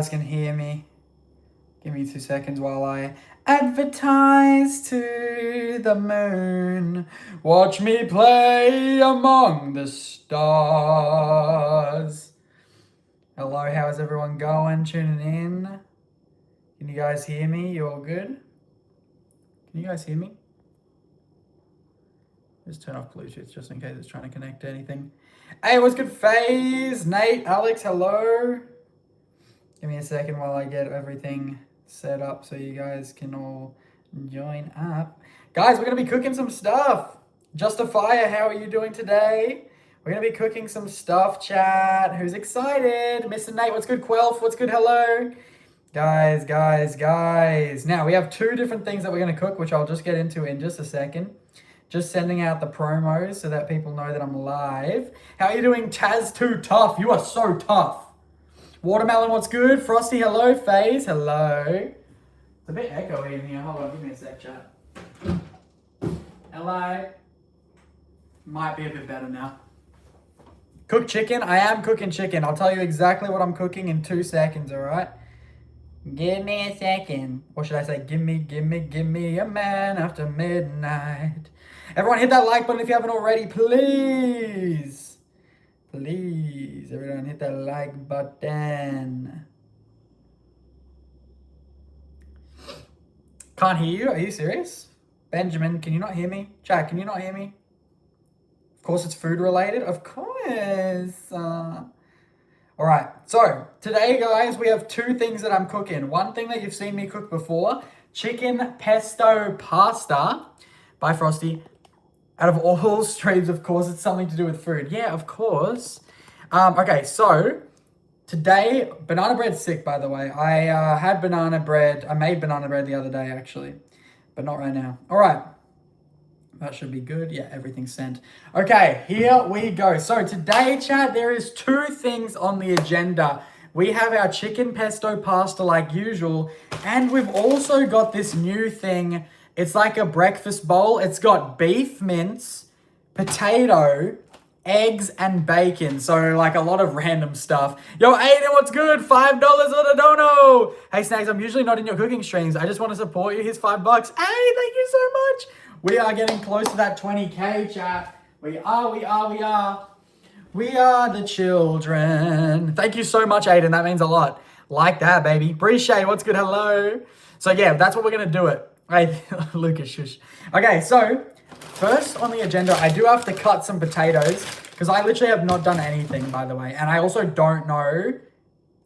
Can hear me. Give me 2 seconds while I advertise to the moon. Watch me play among the stars. Hello, how's everyone going? Tuning in. Can you guys hear me? You all good? Can you guys hear me? Just turn off Bluetooth just in case it's trying to connect to anything. Hey, what's good, FaZe? Nate, Alex, hello. Give me a second while I get everything set up so you guys can all join up. Guys, we're going to be cooking some stuff. Justifier, how are you doing today? We're going to be cooking some stuff, chat. Who's excited? Mr. Nate, what's good? Quelf, what's good? Hello. Guys. Now, we have 2 different things that we're going to cook, which I'll just get into in just a second. Just sending out the promos so that people know that I'm live. How are you doing, Taz Too Tough? You are so tough. Watermelon, what's good? Frosty, hello. FaZe, hello. It's a bit echoey in here. Hold on, give me a sec, chat. Hello. Might be a bit better now. Cook chicken? I am cooking chicken. I'll tell you exactly what I'm cooking in 2 seconds, alright? Give me a second. Or should I say, give me a man after midnight. Everyone hit that like button if you haven't already, please. Please, everyone hit that like button. Can't hear you? Are you serious? Benjamin, can you not hear me? Chat, can you not hear me? Of course it's food related. Of course. All right, so today, guys, we have 2 things that I'm cooking. One thing that you've seen me cook before, chicken pesto pasta by Frosty. Out of all streams, of course, it's something to do with food. Yeah, of course. Okay, so today, banana bread's sick, by the way. I had banana bread. I made banana bread the other day, actually, but not right now. All right. That should be good. Yeah, everything's sent. Okay, here we go. So today, chat, there is 2 things on the agenda. We have our chicken pesto pasta like usual, and we've also got this new thing. It's like a breakfast bowl. It's got beef mince, potato, eggs, and bacon. So like a lot of random stuff. Yo, Aiden, what's good? $5 on a dono. Hey, Snagz, I'm usually not in your cooking streams. I just want to support you. Here's $5. Hey, thank you so much. We are getting close to that 20K, chat. We are. We are the children. Thank you so much, Aiden. That means a lot. Like that, baby. Appreciate. What's good? Hello. So yeah, that's what we're going to do it. Hey, Lucas, shush. Okay, so first on the agenda, I do have to cut some potatoes because I literally have not done anything, by the way. And I also don't know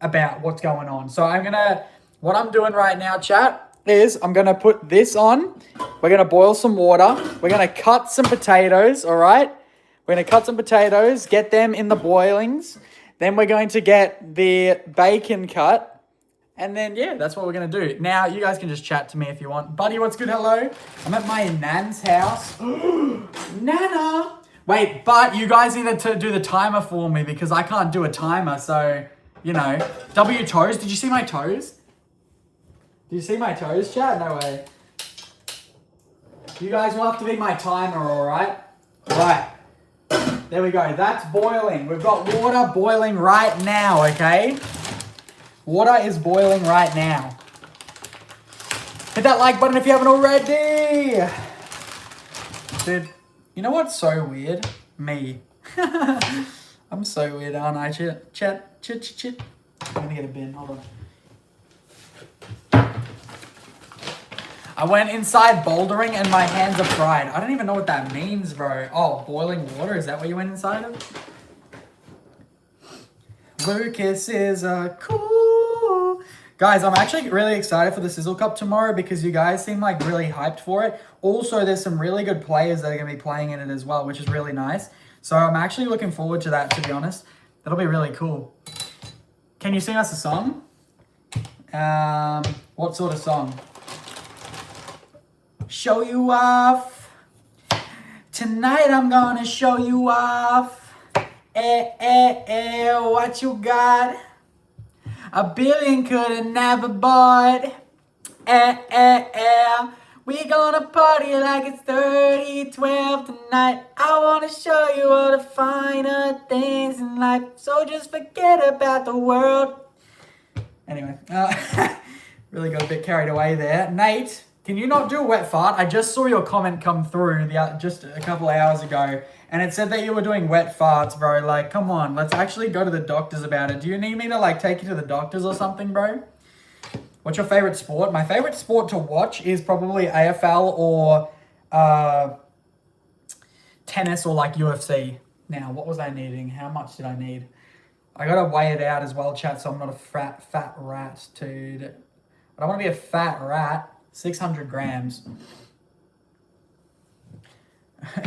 about what's going on. So what I'm doing right now, chat, is I'm going to put this on. We're going to boil some water. We're going to cut some potatoes, all right? We're going to cut some potatoes, get them in the boilings. Then we're going to get the bacon cut. And then, yeah, that's what we're going to do. Now, you guys can just chat to me if you want. Buddy, what's good? Hello. I'm at my nan's house. Nana. Wait, but you guys need to do the timer for me because I can't do a timer. So, you know. W toes. Did you see my toes? Did you see my toes, chat? No way. You guys will have to be my timer, all right? Right. There we go. That's boiling. We've got water boiling right now, okay? Water is boiling right now. Hit that like button if you haven't already. Dude, you know what's so weird? Me. I'm so weird, aren't I? Chit. I'm gonna get a bin. Hold on. I went inside bouldering and my hands are fried. I don't even know what that means, bro. Oh, boiling water? Is that what you went inside of? Lucas is a cool. Guys, I'm actually really excited for the Sizzle Cup tomorrow because you guys seem like really hyped for it. Also, there's some really good players that are going to be playing in it as well, which is really nice. So I'm actually looking forward to that, to be honest. That'll be really cool. Can you sing us a song? What sort of song? Show you off. Tonight I'm gonna show you off. What you got? $1 billion could've never bought. We gonna party like it's 3012 tonight. I wanna show you all the finer things in life. So just forget about the world. Anyway, really got a bit carried away there. Nate, can you not do a wet fart? I just saw your comment come through just a couple of hours ago, and it said that you were doing wet farts, bro. Like, come on, let's actually go to the doctors about it. Do you need me to, like, take you to the doctors or something, bro? What's your favorite sport? My favorite sport to watch is probably AFL or tennis or, like, UFC. Now, what was I needing? How much did I need? I gotta weigh it out as well, chat, so I'm not a fat rat, dude. I don't want to be a fat rat. 600 grams.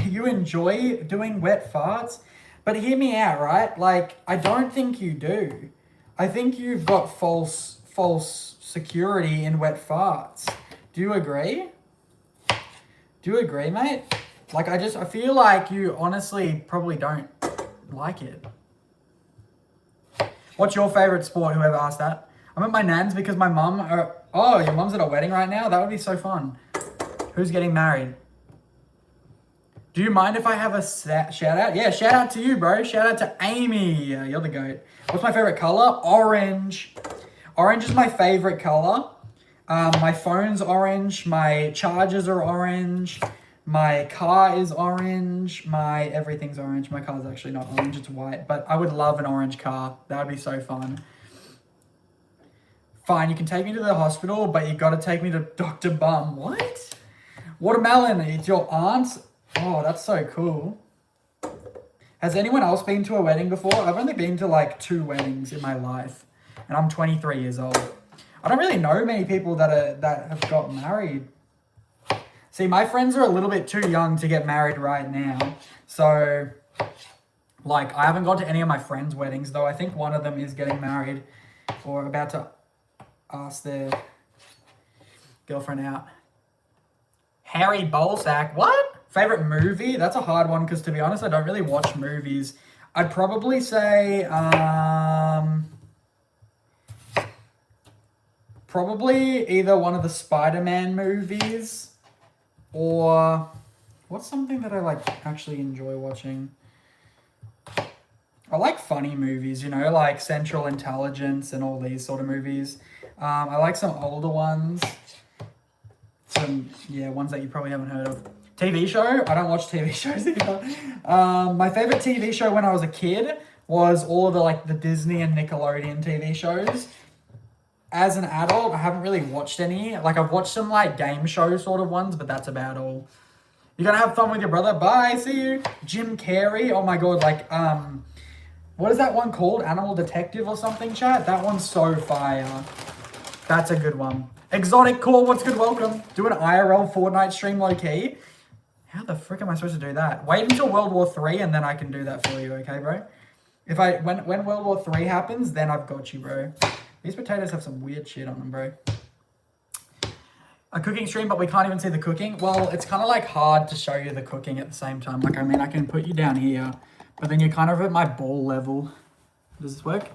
You enjoy doing wet farts? But hear me out, right? Like, I don't think you do. I think you've got false security in wet farts. Do you agree? Do you agree, mate? Like, I feel like you honestly probably don't like it. What's your favorite sport? Whoever asked that. I'm at my nan's because my mum... Oh, your mum's at a wedding right now? That would be so fun. Who's getting married? Do you mind if I have a shout out? Yeah, shout out to you, bro. Shout out to Amy. You're the goat. What's my favorite color? Orange. Orange is my favorite color. My phone's orange. My chargers are orange. My car is orange. My everything's orange. My car's actually not orange, it's white. But I would love an orange car. That would be so fun. Fine, you can take me to the hospital, but you got to take me to Dr. Bum. What? Watermelon, it's your aunt's? Oh, that's so cool. Has anyone else been to a wedding before? I've only been to like 2 weddings in my life. And I'm 23 years old. I don't really know many people that have got married. See, my friends are a little bit too young to get married right now. So, like, I haven't gone to any of my friends' weddings, though I think one of them is getting married or about to ask their girlfriend out. Harry Bolsack. What? Favorite movie? That's a hard one because, to be honest, I don't really watch movies. I'd probably say, probably either one of the Spider-Man movies or what's something that I like actually enjoy watching? I like funny movies, you know, like Central Intelligence and all these sort of movies. I like some older ones. Some, yeah, ones that you probably haven't heard of. TV show? I don't watch TV shows either. My favorite TV show when I was a kid was all of the, like, the Disney and Nickelodeon TV shows. As an adult, I haven't really watched any. Like, I've watched some, like, game show sort of ones, but that's about all. You're gonna have fun with your brother? Bye, see you. Jim Carrey, oh my god, like, what is that one called? Animal Detective or something, chat? That one's so fire. That's a good one. Exotic Core, what's good? Welcome. Do an IRL Fortnite stream low-key. How the frick am I supposed to do that? Wait until World War 3 and then I can do that for you, okay, bro? When World War 3 happens, then I've got you, bro. These potatoes have some weird shit on them, bro. A cooking stream, but we can't even see the cooking. Well, it's kind of like hard to show you the cooking at the same time. Like, I mean, I can put you down here, but then you're kind of at my ball level. Does this work?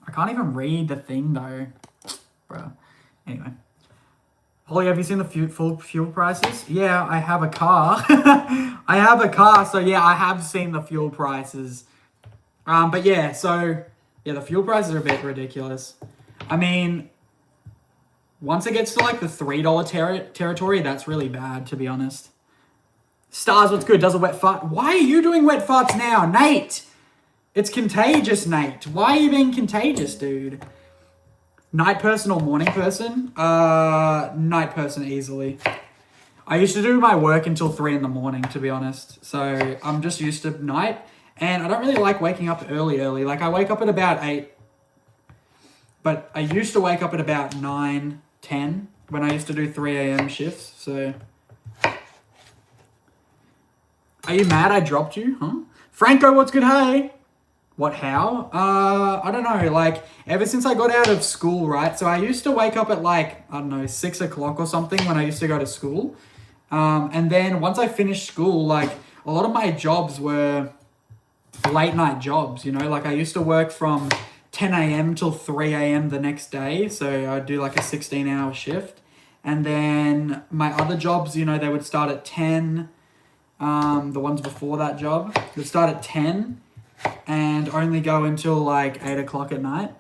I can't even read the thing, though. Bro. Anyway. Holly, have you seen the fuel prices? Yeah, I have a car. I have a car, so yeah, I have seen the fuel prices. But yeah, so... yeah, the fuel prices are a bit ridiculous. I mean, once it gets to like the $3 territory, that's really bad, to be honest. Stars, what's good? Does a wet fart. Why are you doing wet farts now, Nate? It's contagious, Nate. Why are you being contagious, dude? Night person or morning person? Night person easily. I used to do my work until 3 in the morning, to be honest. So I'm just used to night. And I don't really like waking up early. Like, I wake up at about 8. But I used to wake up at about 9, 10 when I used to do 3 a.m. shifts. So, are you mad I dropped you? Huh? Franco, what's good? Hey. What, how? I don't know. Like, ever since I got out of school, right? So I used to wake up at like, I don't know, 6 o'clock or something when I used to go to school. And then once I finished school, like, a lot of my jobs were late night jobs, you know, like I used to work from 10 a.m. till 3 a.m. the next day. So I'd do like a 16-hour shift. And then my other jobs, you know, they would start at 10. The ones before that job would start at 10 and only go until like 8 o'clock at night.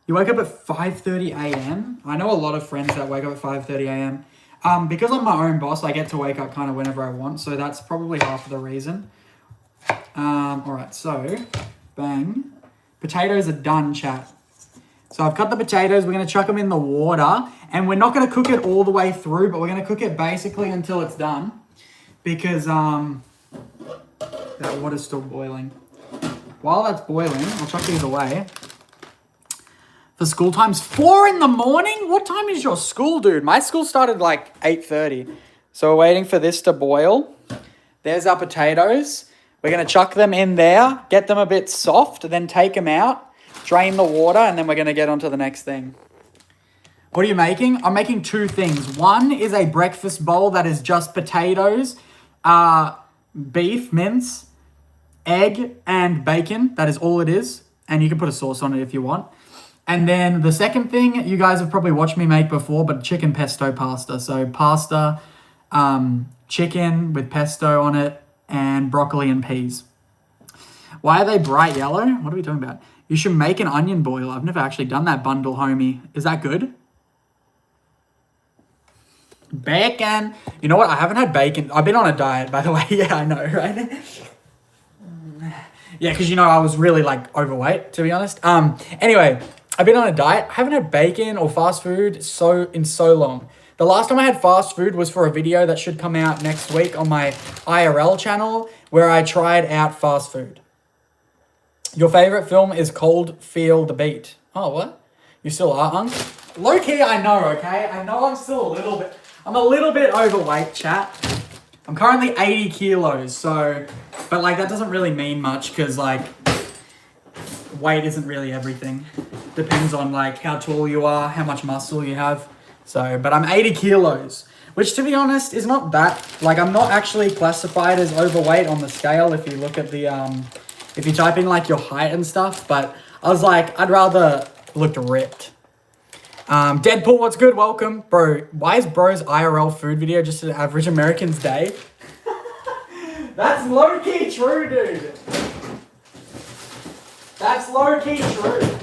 You wake up at 5:30 a.m.? I know a lot of friends that wake up at 5:30 a.m. Because I'm my own boss, I get to wake up kind of whenever I want, so that's probably half of the reason. All right, so, bang. Potatoes are done, chat. So I've cut the potatoes, we're going to chuck them in the water, and we're not going to cook it all the way through, but we're going to cook it basically until it's done, because that water's still boiling. While that's boiling, I'll chuck these away. For school time's 4 in the morning? What time is your school, dude? My school started like 8:30. So we're waiting for this to boil. There's our potatoes. We're going to chuck them in there, get them a bit soft, then take them out, drain the water, and then we're going to get on to the next thing. What are you making? I'm making 2 things. One is a breakfast bowl that is just potatoes, beef mince, egg, and bacon. That is all it is. And you can put a sauce on it if you want. And then the second thing, you guys have probably watched me make before, but chicken pesto pasta. So pasta, chicken with pesto on it, and broccoli and peas. Why are they bright yellow? What are we talking about? You should make an onion boil. I've never actually done that bundle, homie. Is that good? Bacon. You know what? I haven't had bacon. I've been on a diet, by the way. Yeah, I know, right? Yeah, because, you know, I was really, like, overweight, to be honest. Anyway, I've been on a diet. I haven't had bacon or fast food in so long. The last time I had fast food was for a video that should come out next week on my IRL channel, where I tried out fast food. Your favorite film is Cold Feel the Beat. Oh, what? You still are, Unc? Low key, I know, okay? I know I'm still I'm a little bit overweight, chat. I'm currently 80 kilos, so, but like that doesn't really mean much because like weight isn't really everything. Depends on like how tall you are, how much muscle you have. So, but I'm 80 kilos, which to be honest is not that, like I'm not actually classified as overweight on the scale if you look at the, if you type in like your height and stuff, but I was like, I'd rather look ripped. Deadpool, what's good? Welcome. Bro, why is bro's IRL food video just an average American's day? That's low-key true, dude. That's low-key true.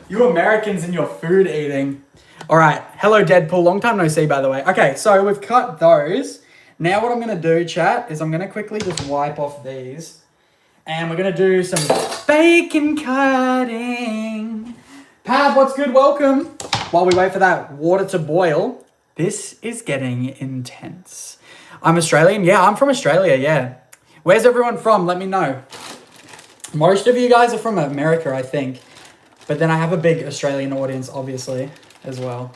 You Americans and your food eating. All right. Hello, Deadpool. Long time no see, by the way. Okay, so we've cut those. Now what I'm going to do, chat, is I'm going to quickly just wipe off these. And we're going to do some bacon cutting. Pab, what's good? Welcome. While we wait for that water to boil, this is getting intense. I'm Australian. Yeah, I'm from Australia, yeah. Where's everyone from? Let me know. Most of you guys are from America, I think. But then I have a big Australian audience, obviously, as well.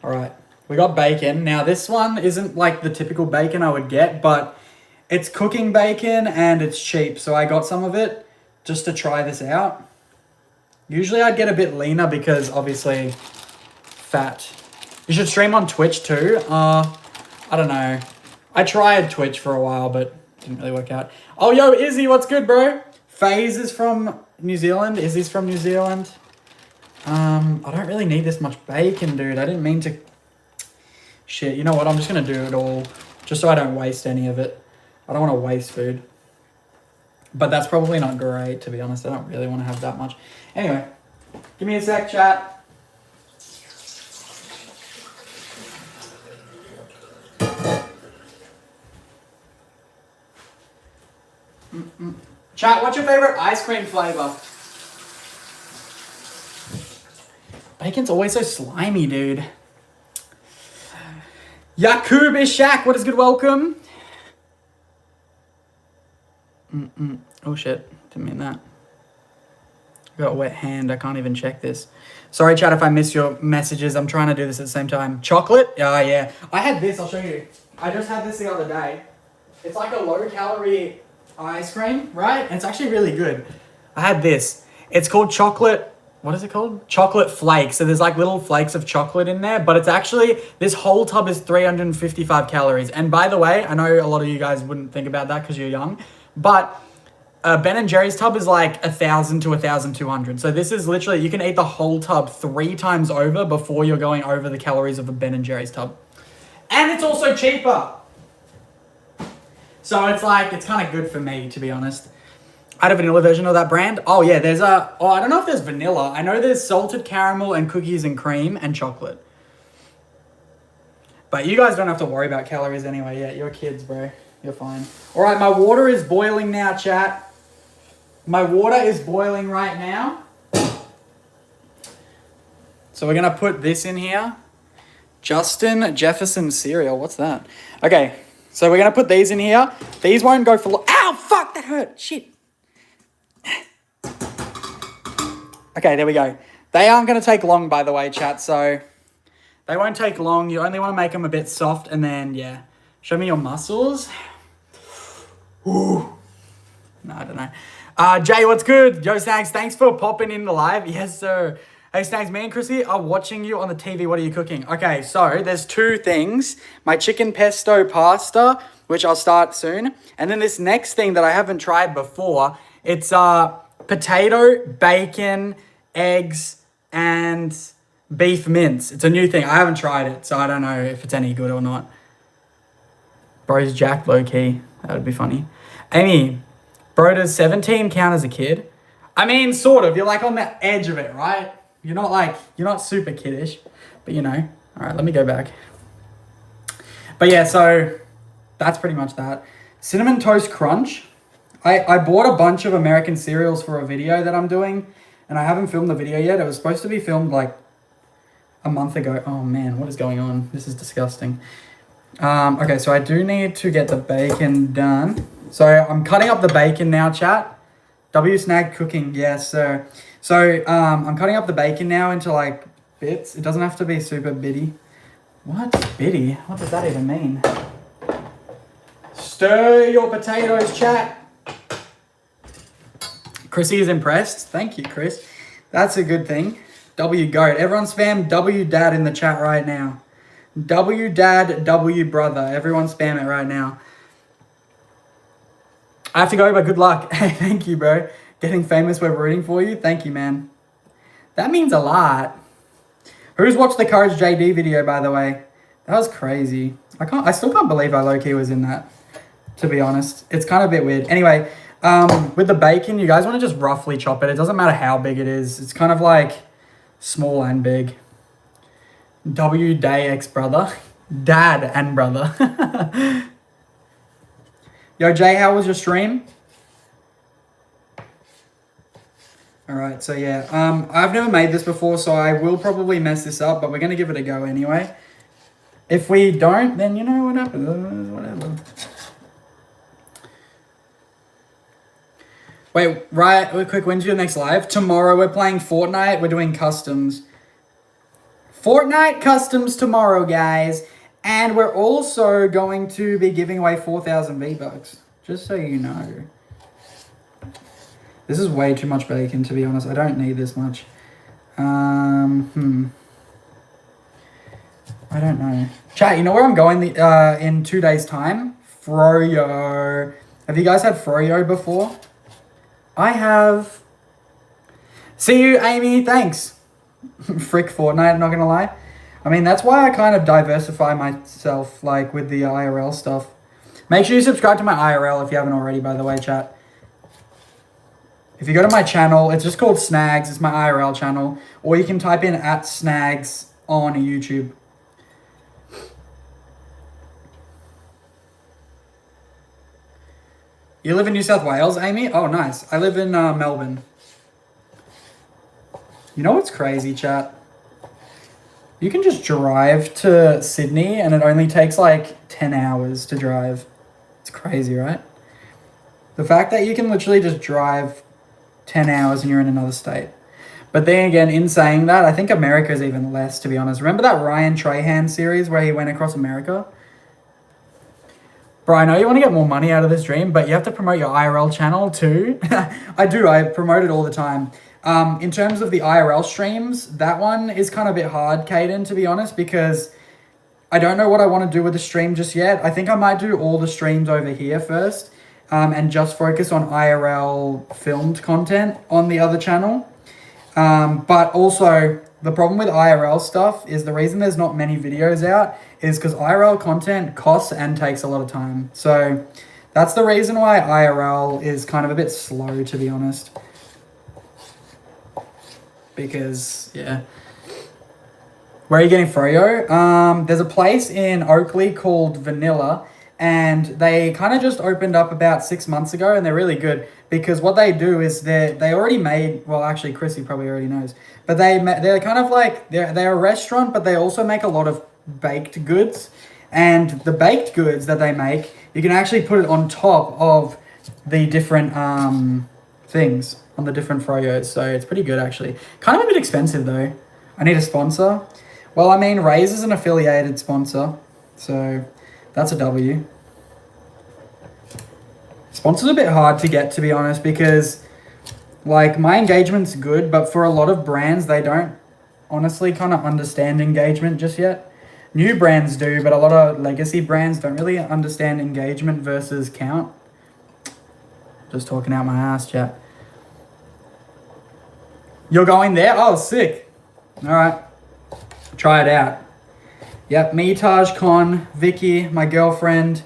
All right. We got bacon. Now, this one isn't like the typical bacon I would get, but it's cooking bacon and it's cheap. So I got some of it just to try this out. Usually I'd get a bit leaner because obviously fat. You should stream on Twitch too. I don't know. I tried Twitch for a while, but didn't really work out. Oh, yo, Izzy, what's good, bro? FaZe is from New Zealand. Izzy's from New Zealand. I don't really need this much bacon, dude. I didn't mean to. Shit, you know what? I'm just going to do it all just so I don't waste any of it. I don't want to waste food. But that's probably not great, to be honest. I don't really want to have that much. Anyway, give me a sec, chat. Chat, what's your favorite ice cream flavor? Bacon's always so slimy, dude. Yakub Ishak, what is good? Welcome. Oh shit, didn't mean that. Got a wet hand, I can't even check this. Sorry, chat, if I miss your messages. I'm trying to do this at the same time. Chocolate? Yeah. I had this, I'll show you. I just had this the other day. It's like a low-calorie ice cream, right? And it's actually really good. I had this. It's called chocolate... What is it called? Chocolate flakes. So there's like little flakes of chocolate in there, but it's actually, this whole tub is 355 calories. And by the way, I know a lot of you guys wouldn't think about that because you're young, but Ben & Jerry's tub is like 1,000 to 1,200. So this is literally, you can eat the whole tub 3 times over before you're going over the calories of a Ben & Jerry's tub. And it's also cheaper. So it's like, it's kind of good for me, to be honest. I had a vanilla version of that brand. Oh yeah, there's a, oh, I don't know if there's vanilla. I know there's salted caramel and cookies and cream and chocolate. But you guys don't have to worry about calories anyway. Yeah, you're kids, bro. You're fine. All right, my water is boiling now, chat. My water is boiling right now. So we're going to put this in here. Justin Jefferson cereal. What's that? Okay, so we're going to put these in here. These won't go for long. Ow, fuck, that hurt. Shit. Okay, there we go. They aren't going to take long, by the way, chat. So they won't take long. You only want to make them a bit soft. And then, yeah, show me your muscles. Ooh. No, I don't know. Jay, what's good? Yo, Snagz, thanks for popping in the live. Yes, sir. Hey, Snagz, me and Chrissy are watching you on the TV. What are you cooking? Okay, so there's two things. My chicken pesto pasta, which I'll start soon. And then this next thing that I haven't tried before, it's potato, bacon, eggs, and beef mince. It's a new thing. I haven't tried it, so I don't know if it's any good or not. Bro's Jack low-key. That would be funny. Amy, bro, does 17 count as a kid? I mean, sort of. You're like on the edge of it, right? You're not super kiddish, but you know. All right, let me go back. But yeah, so that's pretty much that. Cinnamon Toast Crunch. I bought a bunch of American cereals for a video that I'm doing, and I haven't filmed the video yet. It was supposed to be filmed like a month ago. Oh man, what is going on? This is disgusting. Okay, so I do need to get the bacon done. So I'm cutting up the bacon now, chat. IRL Cooking, yes, sir. So I'm cutting up the bacon now into like bits. It doesn't have to be super bitty. What? Bitty? What does that even mean? Stir your potatoes, chat. Chrissy is impressed. Thank you, Chris. That's a good thing. W goat. Everyone spam W dad in the chat right now. W dad, W brother. Everyone spam it right now. I have to go, but good luck. Hey, thank you, bro. Getting famous, we're rooting for you. Thank you, man. That means a lot. Who's watched the Courage JD video, by the way? That was crazy. I still can't believe I low-key was in that, to be honest. It's kind of a bit weird. Anyway, with the bacon, you guys want to just roughly chop it. It doesn't matter how big it is. It's kind of like small and big. W day ex brother. Dad and brother. Yo, Jay, how was your stream? Alright, so yeah. I've never made this before, so I will probably mess this up, but we're going to give it a go anyway. If we don't, then you know what happens. Whatever. Wait, right, real quick, when's your next live? Tomorrow we're playing Fortnite. We're doing customs. Fortnite customs tomorrow, guys. And we're also going to be giving away 4,000 V-Bucks. Just so you know. This is way too much bacon, to be honest. I don't need this much. I don't know. Chat, you know where I'm going in 2 days' time? Froyo. Have you guys had Froyo before? I have. See you, Amy. Thanks. Frick Fortnite, not gonna lie. I mean, that's why I kind of diversify myself, like, with the IRL stuff. Make sure you subscribe to my IRL if you haven't already, by the way, chat. If you go to my channel, it's just called Snagz. It's my IRL channel. Or you can type in @Snagz on YouTube. You live in New South Wales, Amy? Oh, nice. I live in Melbourne. You know what's crazy, chat? You can just drive to Sydney and it only takes like 10 hours to drive. It's crazy, right? The fact that you can literally just drive 10 hours and you're in another state. But then again, in saying that, I think America is even less, to be honest. Remember that Ryan Trahan series where he went across America? Bro, I know you want to get more money out of this dream, but you have to promote your IRL channel too. I do. I promote it all the time. In terms of the IRL streams, that one is kind of a bit hard, Caden, to be honest, because I don't know what I want to do with the stream just yet. I think I might do all the streams over here first and just focus on IRL filmed content on the other channel. But also, the problem with IRL stuff is the reason there's not many videos out is because IRL content costs and takes a lot of time. So That's the reason why IRL is kind of a bit slow, to be honest. Because, yeah. Where are you getting froyo? There's a place in Oakley called Vanilla, and they kind of just opened up about 6 months ago, and they're really good because what they do is they already made, well, actually Chrissy probably already knows, but they're kind of like they're a restaurant, but they also make a lot of baked goods, and the baked goods that they make, you can actually put it on top of the different things on the different froyos, so it's pretty good actually. Kind of a bit expensive though. I need a sponsor. Well, I mean, Raise is an affiliated sponsor, so that's a W. Sponsor's a bit hard to get, to be honest, because, like, my engagement's good, but for a lot of brands, they don't honestly kind of understand engagement just yet. New brands do, but a lot of legacy brands don't really understand engagement versus count. Just talking out my ass, chat. You're going there? Oh, sick. All right. Try it out. Yep, me, Taj, Con, Vicky, my girlfriend.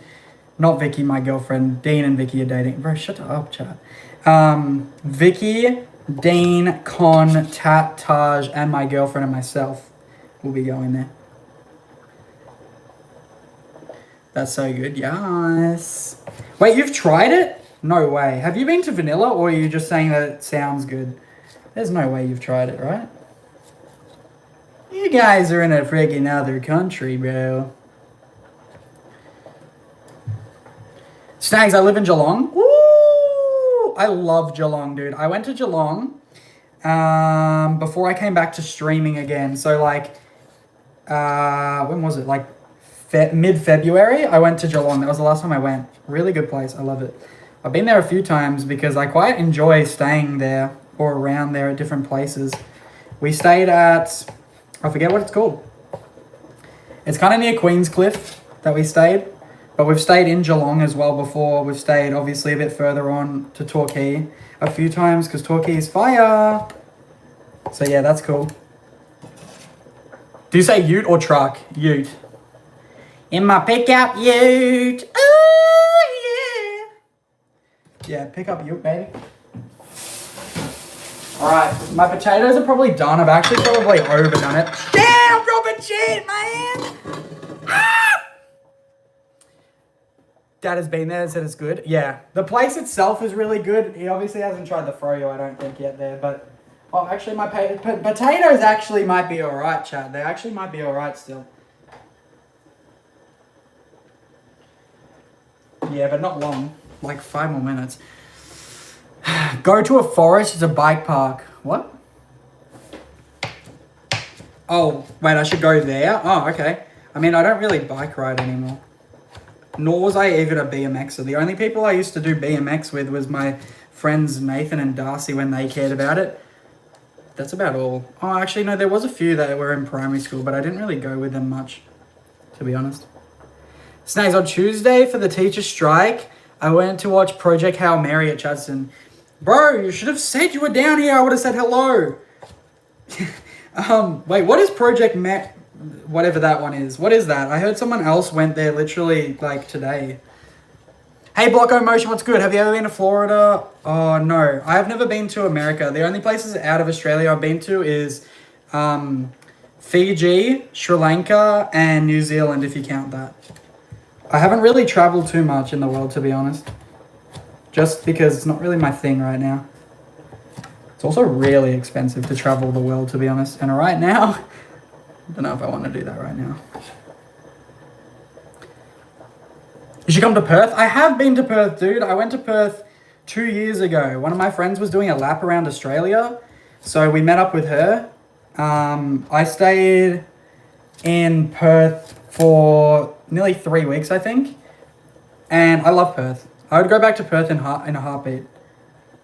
Not Vicky, my girlfriend. Dean and Vicky are dating. Bro, shut up, chat. Vicky, Dean, Con, Tat, Taj, and my girlfriend and myself will be going there. That's so good. Yes. Wait, you've tried it? No way. Have you been to Vanilla, or are you just saying that it sounds good? There's no way you've tried it, right? You guys are in a freaking other country, bro. Snagz, I live in Geelong. Ooh, I love Geelong, dude. I went to Geelong before I came back to streaming again. So, like, when was it? Like, mid-February, I went to Geelong. That was the last time I went. Really good place. I love it. I've been there a few times because I quite enjoy staying there or around there at different places. We stayed at, I forget what it's called. It's kind of near Queenscliff that we stayed. But we've stayed in Geelong as well before. We've stayed obviously a bit further on to Torquay a few times because Torquay is fire. So yeah, that's cool. Do you say ute or truck? Ute. In my pickup ute. Oh yeah. Yeah, pickup ute, baby. Alright, my potatoes are probably done. I've actually probably overdone it. Damn, Robert shit, man! Ah! Dad has been there and said it's good. Yeah, the place itself is really good. He obviously hasn't tried the froyo, I don't think, yet there. But, oh, actually, my potatoes actually might be alright, chat. They actually might be alright still. Yeah, but not long. Like 5 more minutes. Go to a forest, it's a bike park. What? Oh, wait, I should go there? Oh, okay. I mean, I don't really bike ride anymore. Nor was I even a BMXer. The only people I used to do BMX with was my friends Nathan and Darcy when they cared about it. That's about all. Oh, actually, no, there was a few that were in primary school, but I didn't really go with them much, to be honest. Snagz, on Tuesday for the teacher strike, I went to watch Project Hail Mary at Chadstone. Bro, you should have said you were down here. I would have said hello. Wait, what is Project whatever that one is? What is that? I heard someone else went there literally like today. Hey, Blocko Motion, what's good? Have you ever been to Florida? Oh, no. I have never been to America. The only places out of Australia I've been to is Fiji, Sri Lanka, and New Zealand, if you count that. I haven't really traveled too much in the world, to be honest. Just because it's not really my thing right now. It's also really expensive to travel the world, to be honest. And right now, I don't know if I want to do that right now. You should come to Perth. I have been to Perth, dude. I went to Perth 2 years ago. One of my friends was doing a lap around Australia. So we met up with her. I stayed in Perth for nearly 3 weeks, I think. And I love Perth. I would go back to Perth in a heartbeat,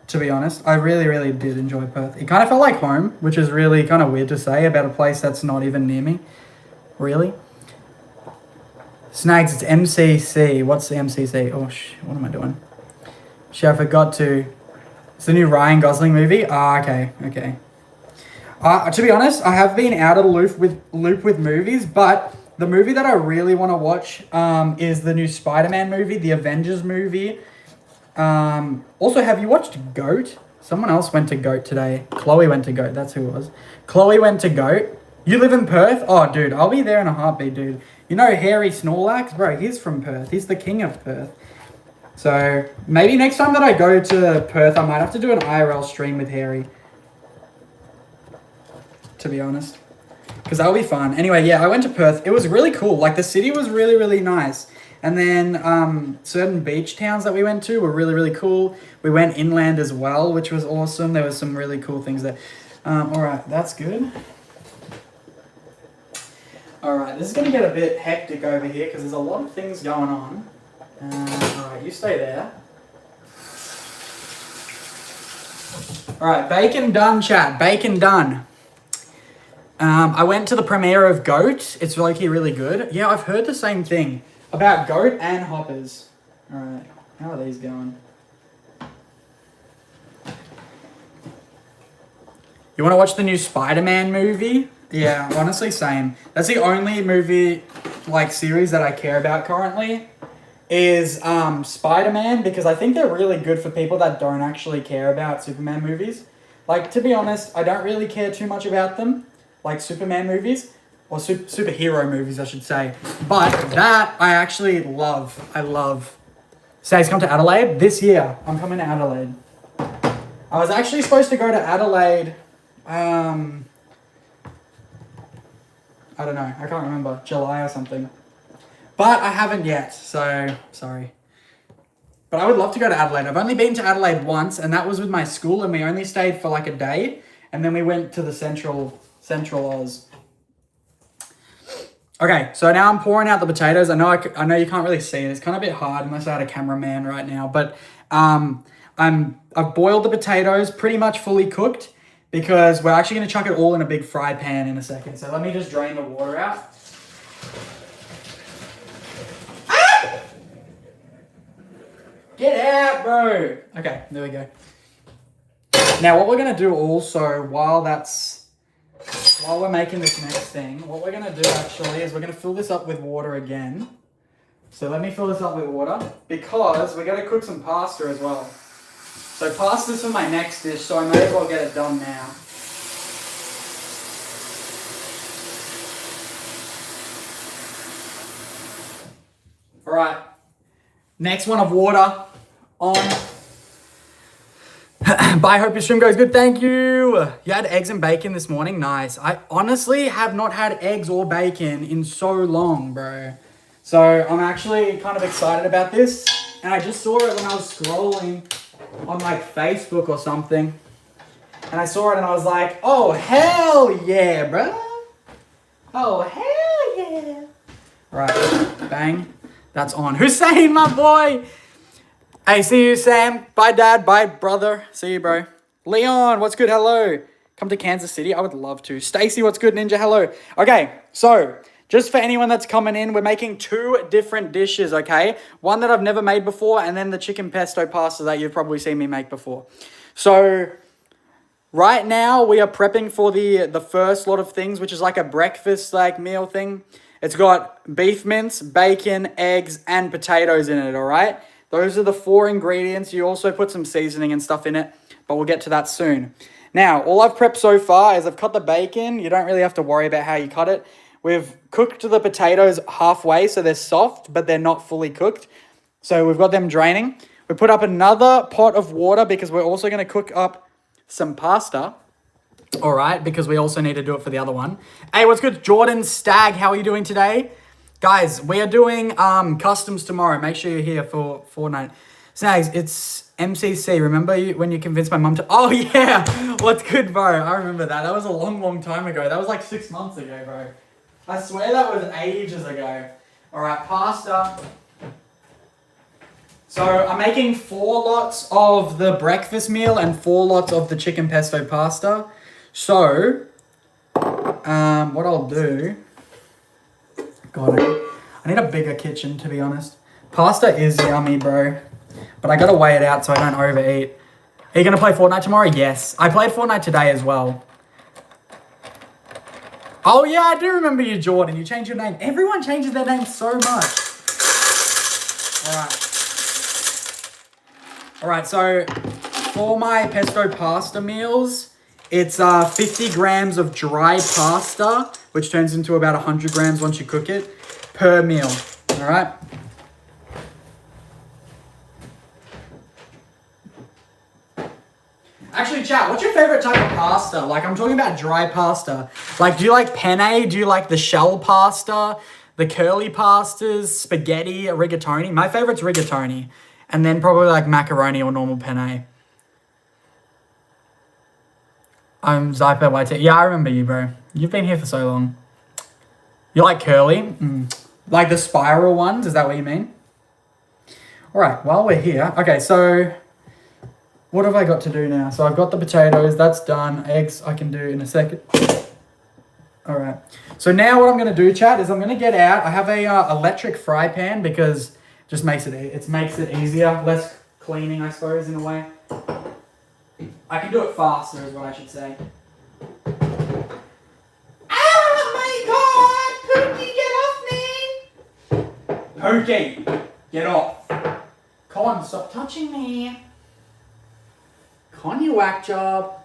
to be honest. I really, really did enjoy Perth. It kind of felt like home, which is really kind of weird to say about a place that's not even near me. Really. Snagz, it's MCC. What's the MCC? Oh, what am I doing? Shit, I forgot to... It's the new Ryan Gosling movie? Ah, okay. To be honest, I have been out of the loop with movies, but the movie that I really want to watch is the new Spider-Man movie, the Avengers movie. Also, have you watched Goat? Someone else went to Goat today. Chloe went to Goat. That's who it was. Chloe went to Goat. You live in Perth? Oh, dude, I'll be there in a heartbeat, dude. You know Harry Snorlax? Bro, he's from Perth. He's the king of Perth. So, maybe next time that I go to Perth, I might have to do an IRL stream with Harry. To be honest. Because that'll be fun. Anyway, yeah, I went to Perth. It was really cool. Like, the city was really, really nice. And then certain beach towns that we went to were really, really cool. We went inland as well, which was awesome. There was some really cool things there. Alright, that's good. Alright, this is going to get a bit hectic over here because there's a lot of things going on. Alright, you stay there. Alright, bacon done, chat. Bacon done. I went to the premiere of Goat. It's really good. Yeah, I've heard the same thing about Goat and Hoppers. Alright, how are these going? You want to watch the new Spider-Man movie? Yeah, honestly, same. That's the only movie, series that I care about currently is Spider-Man, because I think they're really good for people that don't actually care about Superman movies. To be honest, I don't really care too much about them, like Superman movies, or superhero movies, I should say. But that I actually love. I love. Snagz, come to Adelaide? This year, I'm coming to Adelaide. I was actually supposed to go to Adelaide, I don't know, I can't remember, July or something. But I haven't yet, so sorry. But I would love to go to Adelaide. I've only been to Adelaide once, and that was with my school, and we only stayed for a day, and then we went to the Central Oz. Okay, so now I'm pouring out the potatoes. I know you can't really see it. It's kind of a bit hard unless I had a cameraman right now, but I've boiled the potatoes, pretty much fully cooked, because we're actually going to chuck it all in a big fry pan in a second. So let me just drain the water out. Get out, bro. Okay, there we go. Now, what we're going to do also, while we're making this next thing, what we're going to do actually is we're going to fill this up with water again. So let me fill this up with water, because we're going to cook some pasta as well. So pasta's for my next dish, so I may as well get it done now. Alright, next one of water on. Bye, hope your stream goes good, thank you. You had eggs and bacon this morning, nice. I honestly have not had eggs or bacon in so long, bro. So I'm actually kind of excited about this. And I just saw it when I was scrolling on Facebook or something. And I saw it and I was like, oh, hell yeah, bro. Oh, hell yeah. Right, bang. That's on. Hussein, my boy. Hey, see you, Sam. Bye, Dad. Bye, brother. See you, bro. Leon, what's good? Hello. Come to Kansas City. I would love to. Stacy, what's good? Ninja, hello. Okay, so just for anyone that's coming in, we're making 2 different dishes, okay? One that I've never made before, and then the chicken pesto pasta that you've probably seen me make before. So right now, we are prepping for the first lot of things, which is like a breakfast meal thing. It's got beef mince, bacon, eggs, and potatoes in it, all right? Those are the 4 ingredients. You also put some seasoning and stuff in it, but we'll get to that soon. Now, all I've prepped so far is I've cut the bacon. You don't really have to worry about how you cut it. We've cooked the potatoes halfway, so they're soft, but they're not fully cooked. So we've got them draining. We put up another pot of water because we're also going to cook up some pasta. All right, because we also need to do it for the other one. Hey, what's good? Jordan Stag, how are you doing today? Guys, we are doing customs tomorrow. Make sure you're here for Fortnite. Snagz, it's MCC. Remember when you convinced my mum to... Oh, yeah. What's good, bro? I remember that. That was a long, long time ago. That was 6 months ago, bro. I swear that was ages ago. All right, pasta. So I'm making 4 lots of the breakfast meal and 4 lots of the chicken pesto pasta. So, what I'll do... God, I need a bigger kitchen, to be honest. Pasta is yummy, bro. But I gotta weigh it out so I don't overeat. Are you gonna play Fortnite tomorrow? Yes. I played Fortnite today as well. Oh yeah, I do remember you, Jordan. You changed your name. Everyone changes their name so much. All right, so for my pesto pasta meals, it's 50 grams of dry pasta, which turns into about 100 grams once you cook it, per meal. All right. Actually, chat, what's your favorite type of pasta? Like, I'm talking about dry pasta. Like, do you like penne? Do you like the shell pasta? The curly pastas? Spaghetti? Rigatoni? My favorite's rigatoni. And then probably like macaroni or normal penne. I'm Zyper YT. Yeah, I remember you, bro. You've been here for so long. You like curly? Like the spiral ones? Is that what you mean? All right, while we're here. Okay, so what have I got to do now? So I've got the potatoes. That's done. Eggs I can do in a second. All right. So now what I'm going to do, chat, is I'm going to get out. I have a electric fry pan because it just makes it easier. Less cleaning, I suppose, in a way. I can do it faster is what I should say. Oh my god! Pookie, get off me! Pookie, get off. Con, stop touching me. Con, you whack job.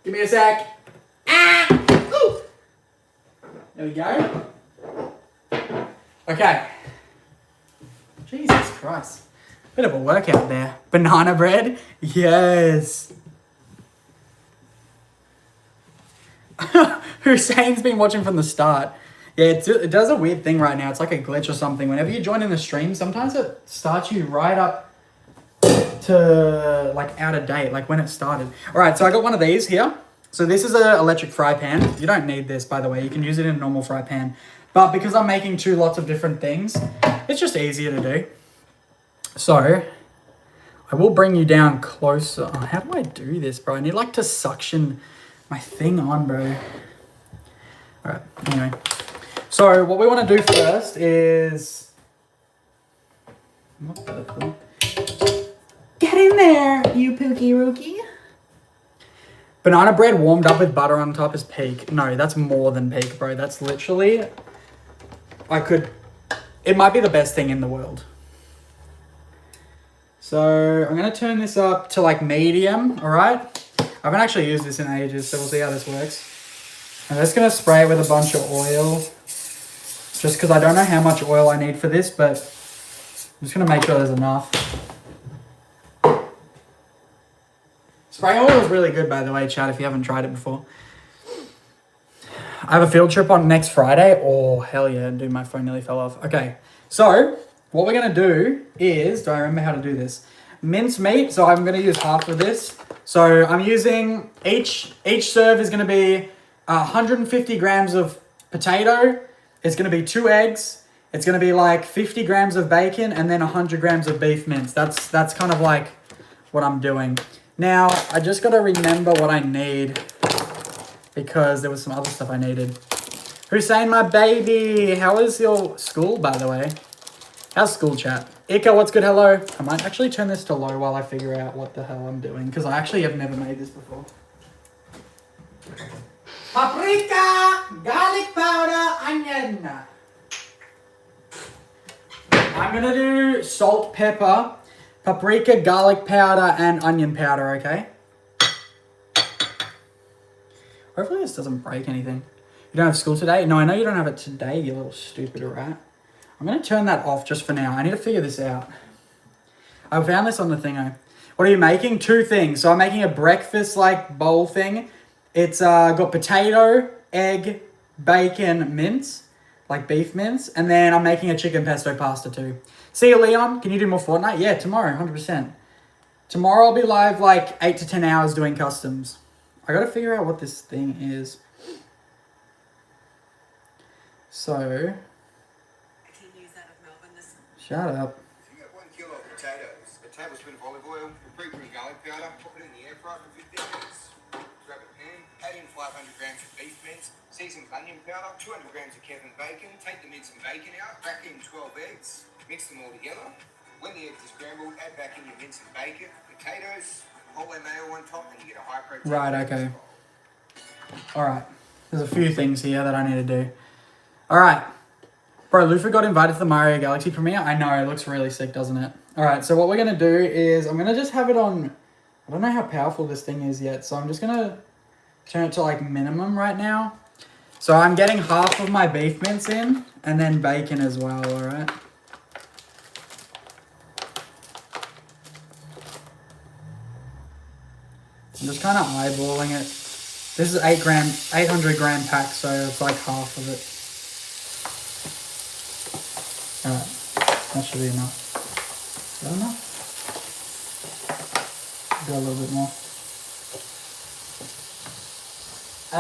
Give me a sec. Ah! Ooh. There we go. Okay. Jesus Christ. Bit of a workout there. Banana bread? Yes. Hussein's been watching from the start. Yeah, it does a weird thing right now. It's like a glitch or something. Whenever you join in the stream, sometimes it starts you right up to like out of date, like when it started. All right, so I got one of these here. So this is an electric fry pan. You don't need this, by the way. You can use it in a normal fry pan. But because I'm making lots of different things, it's just easier to do. So I will bring you down closer. Oh, how do I do this, bro? I need like to suction my thing on, bro. All right, anyway. So what we want to do first is... What the fuck? Get in there, you pookie rookie. Banana bread warmed up with butter on top is peak. No, that's more than peak, bro. That's literally... It might be the best thing in the world. So I'm going to turn this up to like medium, all right? I haven't actually used this in ages, so we'll see how this works. I'm just going to spray it with a bunch of oil. Just because I don't know how much oil I need for this, but I'm just going to make sure there's enough. Spray oil is really good, by the way, chat, if you haven't tried it before. I have a field trip on next Friday. Oh, hell yeah, dude, my phone nearly fell off. Okay, so what we're going to do is, do I remember how to do this? Mince meat, so I'm going to use half of this. So I'm using, each serve is going to be 150 grams of potato. It's going to be 2 eggs. It's going to be like 50 grams of bacon and then 100 grams of beef mince. That's kind of like what I'm doing. Now, I just got to remember what I need because there was some other stuff I needed. Hussein, my baby, how is your school, by the way? How's school, chat? Ika, what's good? Hello. I might actually turn this to low while I figure out what the hell I'm doing because I actually have never made this before. Paprika, garlic powder, onion. I'm going to do salt, pepper, paprika, garlic powder, and onion powder, okay? Hopefully this doesn't break anything. You don't have school today? No, I know you don't have it today, you little stupid rat. I'm going to turn that off just for now. I need to figure this out. I found this on the thingo. What are you making? 2 things. So I'm making a breakfast-like bowl thing. It's got potato, egg, bacon, mince, like beef mince. And then I'm making a chicken pesto pasta too. See you, Leon. Can you do more Fortnite? Yeah, tomorrow, 100%. Tomorrow I'll be live like 8 to 10 hours doing customs. I got to figure out what this thing is. So... Shut up. So you got 1 kilo of potatoes, a tablespoon of olive oil, paprika and garlic powder, pop it in the air fryer for 15 minutes. Grab a pan, add in 500 grams of beef mince, seasoned onion powder, 200 grams of Kevin bacon, take the mince and bacon out, crack in 12 eggs, mix them all together. When the eggs are scrambled, add back in your mince and bacon, potatoes, whole mayo on top, and you get a high protein. Right, okay. Alright. There's a few things here that I need to do. All right. Bro, Luffy got invited to the Mario Galaxy premiere. I know, it looks really sick, doesn't it? All right, so what we're going to do is I'm going to just have it on... I don't know how powerful this thing is yet, so I'm just going to turn it to like minimum right now. So I'm getting half of my beef mince in and then bacon as well, all right? I'm just kind of eyeballing it. This is 800 gram pack, so it's like half of it. Alright, that should be enough. Is that enough? Got a little bit more.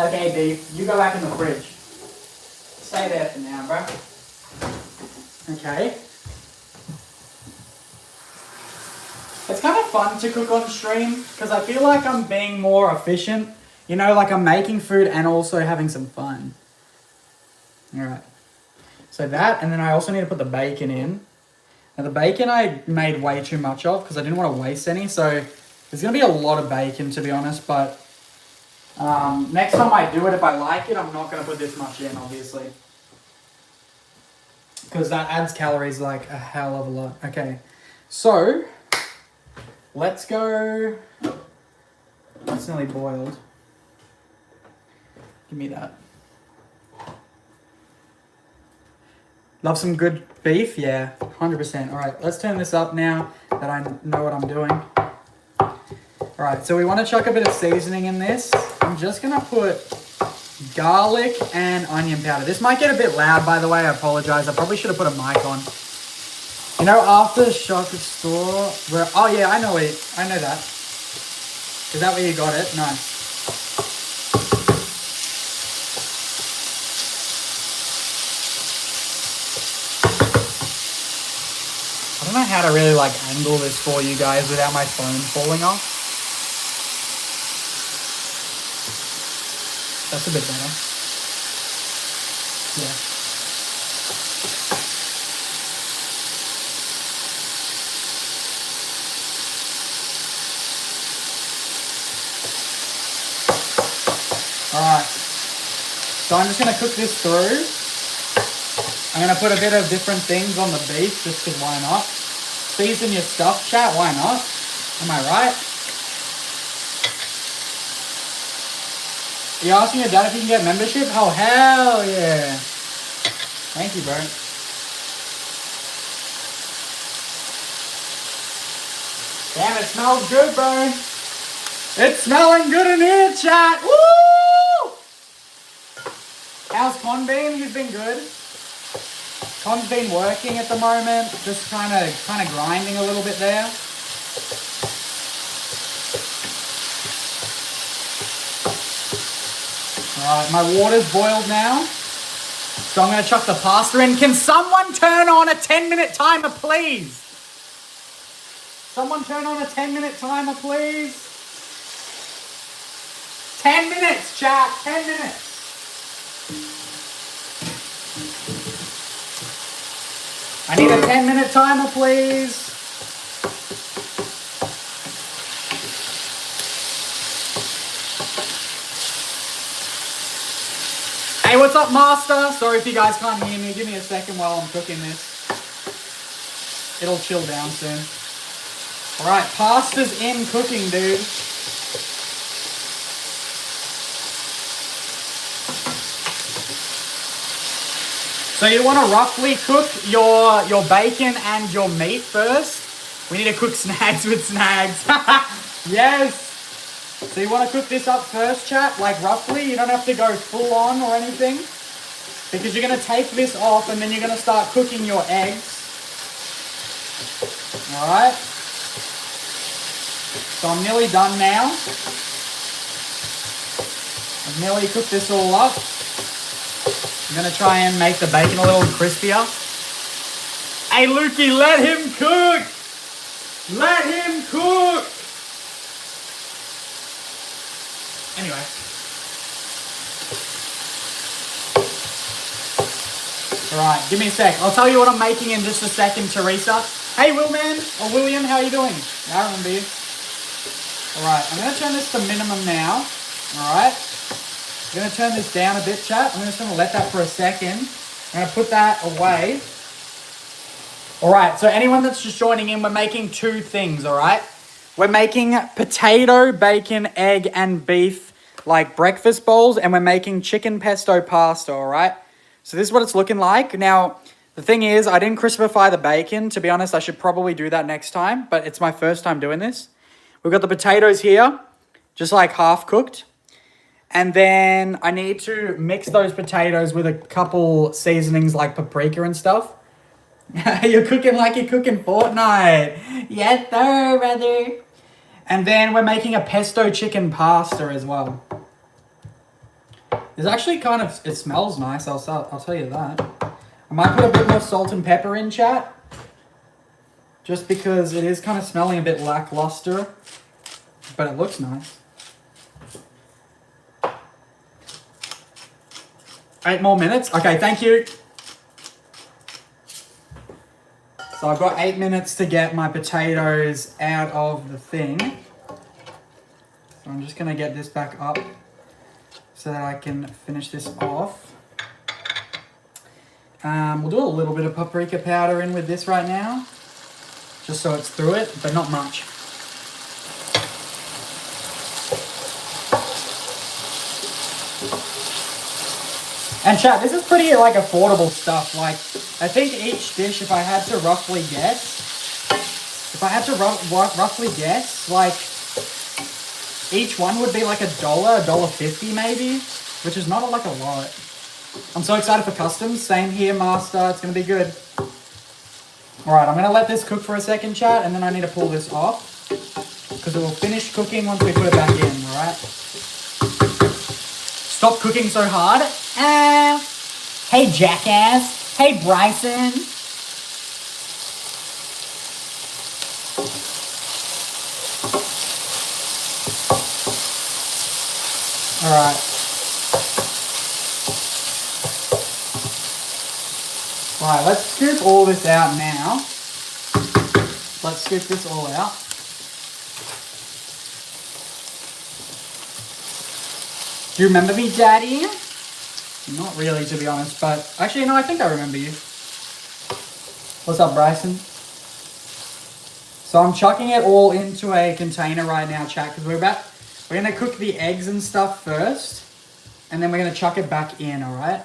Okay, beef, you go back in the fridge. Stay there for now, bro. Okay. It's kind of fun to cook on stream because I feel like I'm being more efficient. You know, like I'm making food and also having some fun. Alright. So that, and then I also need to put the bacon in. Now the bacon I made way too much of because I didn't want to waste any. So there's going to be a lot of bacon, to be honest. But next time I do it, if I like it, I'm not going to put this much in, obviously. Because that adds calories like a hell of a lot. Okay. So... let's go. That's nearly boiled. Give me that. Love some good beef? Yeah, 100%. All right, let's turn this up now that I know what I'm doing. All right, so we want to chuck a bit of seasoning in this. I'm just going to put garlic and onion powder. This might get a bit loud, by the way. I apologize. I probably should have put a mic on. You know, after Shock Store, where... oh, yeah, I know that. Is that where you got it? Nice. I don't know how to really, like, angle this for you guys without my phone falling off. That's a bit better. Yeah. Alright, so I'm just going to cook this through. I'm going to put a bit of different things on the beef, just because why not? Season your stuff, chat, why not? Am I right? Are you asking your dad if you can get membership? Oh, hell yeah. Thank you, bro. Damn, it smells good, bro. It's smelling good in here, chat. Woo! How's Con been? He's been good. Con's been working at the moment, just kind of grinding a little bit there. Alright, my water's boiled now. So I'm going to chuck the pasta in. Can someone turn on a 10-minute timer, please? Someone turn on a 10-minute timer, please. 10 minutes, chat. 10 minutes. I need a 10-minute timer, please. Hey, what's up, Master? Sorry if you guys can't hear me. Give me a second while I'm cooking this. It'll chill down soon. Alright, pasta's in cooking, dude. So you want to roughly cook your bacon and your meat first. We need to cook Snagz with Snagz. Yes. So you want to cook this up first, chat, like roughly. You don't have to go full on or anything. Because you're going to take this off and then you're going to start cooking your eggs. Alright. So I'm nearly done now. I've nearly cooked this all up. I'm going to try and make the bacon a little crispier. Hey, Lukey, let him cook! Let him cook! Anyway. Alright, give me a sec. I'll tell you what I'm making in just a second, Teresa. Hey, Willman, or William, how are you doing? I remember you. Alright, I'm going to turn this to minimum now. Alright. going to turn this down a bit, chat. I'm just going to let that for a second. I'm going to put that away. All right, so anyone that's just joining in, we're making two things, all right? We're making potato, bacon, egg, and beef, like breakfast bowls, and we're making chicken pesto pasta, all right? So this is what it's looking like. Now, the thing is, I didn't crispify the bacon. To be honest, I should probably do that next time, but it's my first time doing this. We've got the potatoes here, just like half cooked. And then I need to mix those potatoes with a couple seasonings like paprika and stuff. You're cooking like you're cooking Fortnite. Yes, sir, brother. And then we're making a pesto chicken pasta as well. It's actually kind of, it smells nice, I'll tell you that. I might put a bit more salt and pepper in, chat. Just because it is kind of smelling a bit lackluster. But it looks nice. 8 more minutes. Okay, thank you. So I've got 8 minutes to get my potatoes out of the thing. So I'm just going to get this back up so that I can finish this off. We'll do a little bit of paprika powder in with this right now. Just so it's through it, but not much. And chat, this is pretty like affordable stuff. Like, I think each dish, if I had to roughly guess, like, each one would be like $1.50 maybe, which is not like a lot. I'm so excited for customs. Same here, master. It's gonna be good. All right, I'm gonna let this cook for a second, chat, and then I need to pull this off because it will finish cooking once we put it back in. All right. Stop cooking so hard. Hey, jackass. Hey, Bryson. All right. All right, let's scoop all this out now. Let's scoop this all out. Do you remember me, Daddy? Not really, to be honest, but actually, no, I think I remember you. What's up, Bryson? So I'm chucking it all into a container right now, chat, because we're gonna cook the eggs and stuff first, and then we're gonna chuck it back in. All right?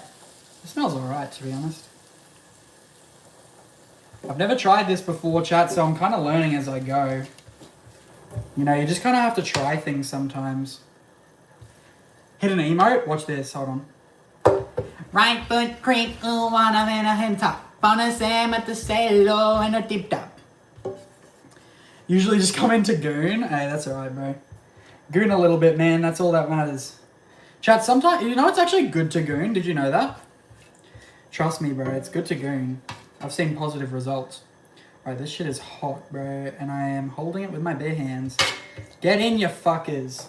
It smells all right, to be honest. I've never tried this before, chat, so I'm kind of learning as I go. You know, you just kind of have to try things sometimes. Hit an emote. Watch this. Hold on. Right foot creep, wanna in a hen top. Bonus Sam at the cello and a tip top. Usually just come into goon. Hey, that's alright, bro. Goon a little bit, man. That's all that matters. Chat, sometimes, you know, it's actually good to goon. Did you know that? Trust me, bro. It's good to goon. I've seen positive results. Alright, this shit is hot, bro. And I am holding it with my bare hands. Get in, you fuckers.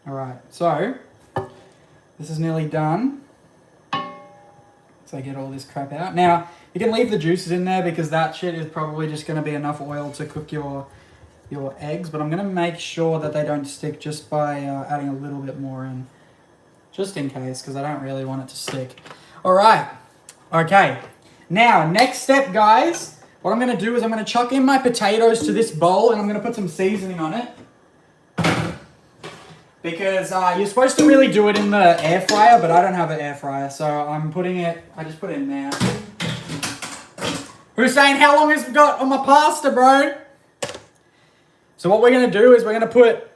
Alright, so this is nearly done. So I get all this crap out. Now, you can leave the juices in there because that shit is probably just going to be enough oil to cook your eggs. But I'm going to make sure that they don't stick just by adding a little bit more in. Just in case, because I don't really want it to stick. Alright, okay. Now, next step, guys. What I'm going to do is I'm going to chuck in my potatoes to this bowl and I'm going to put some seasoning on it. Because you're supposed to really do it in the air fryer, but I don't have an air fryer, so I just put it in there. Who's saying how long has it got on my pasta, bro? So what we're going to do is we're going to put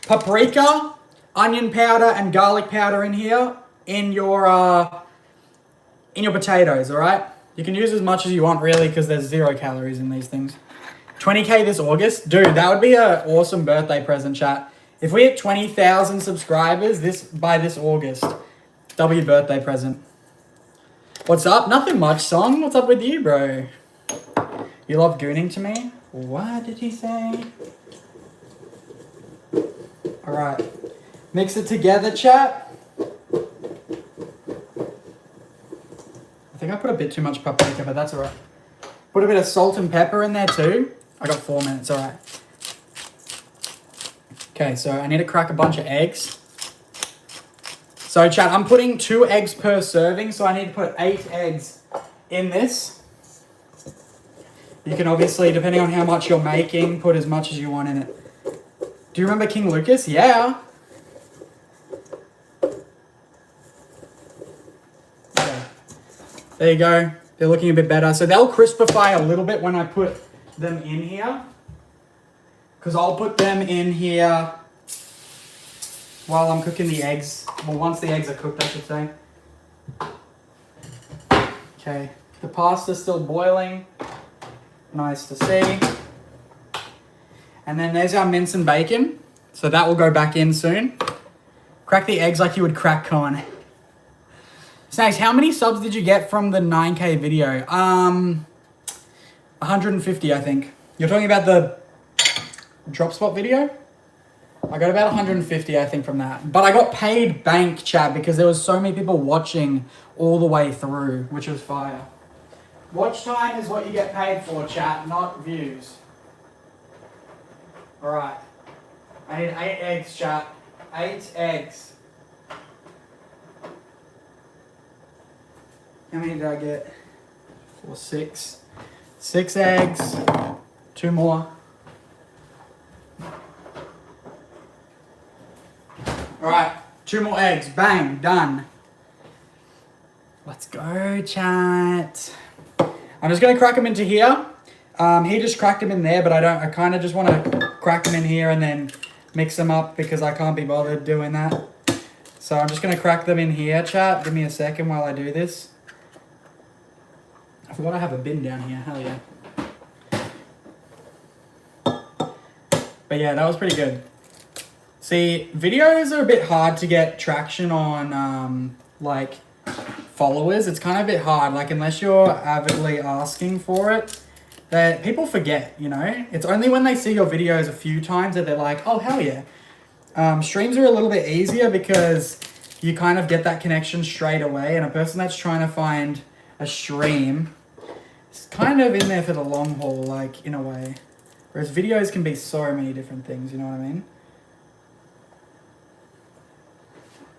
paprika, onion powder, and garlic powder in here in your potatoes, all right? You can use as much as you want, really, because there's 0 calories in these things. 20K this August? Dude, that would be an awesome birthday present, chat. If we hit 20,000 subscribers by this August, that'll be your birthday present. What's up? Nothing much, Song. What's up with you, bro? You love gooning to me? What did he say? Alright. Mix it together, chat. I think I put a bit too much paprika, but that's alright. Put a bit of salt and pepper in there too. I got 4 minutes, all right. Okay, so I need to crack a bunch of eggs. So chat, I'm putting 2 eggs per serving, so I need to put 8 eggs in this. You can obviously, depending on how much you're making, put as much as you want in it. Do you remember King Lucas? Yeah. Okay. There you go. They're looking a bit better. So they'll crispify a little bit when I put them in here. Because I'll put them in here while I'm cooking the eggs. Well, once the eggs are cooked, I should say. Okay, the pasta's still boiling. Nice to see. And then there's our mince and bacon. So that will go back in soon. Crack the eggs like you would crack corn. Snagz, how many subs did you get from the 9K video? 150, I think. You're talking about the drop spot video? I got about 150, I think, from that. But I got paid bank, chat, because there was so many people watching all the way through, which was fire. Watch time is what you get paid for, chat, not views. Alright. I need 8 eggs, chat. 8 eggs. How many did I get? 4, 6. 6 eggs. 2 more. Alright, 2 more eggs. Bang, done. Let's go, chat. I'm just going to crack them into here. He just cracked them in there, but I kind of just want to crack them in here and then mix them up because I can't be bothered doing that. So I'm just going to crack them in here, chat. Give me a second while I do this. I forgot I have a bin down here. Hell yeah. But yeah, that was pretty good. See, videos are a bit hard to get traction on, like, followers. It's kind of a bit hard, like, unless you're avidly asking for it, that people forget, you know? It's only when they see your videos a few times that they're like, oh, hell yeah. Streams are a little bit easier because you kind of get that connection straight away, and a person that's trying to find a stream is kind of in there for the long haul, like, in a way. Whereas videos can be so many different things, you know what I mean?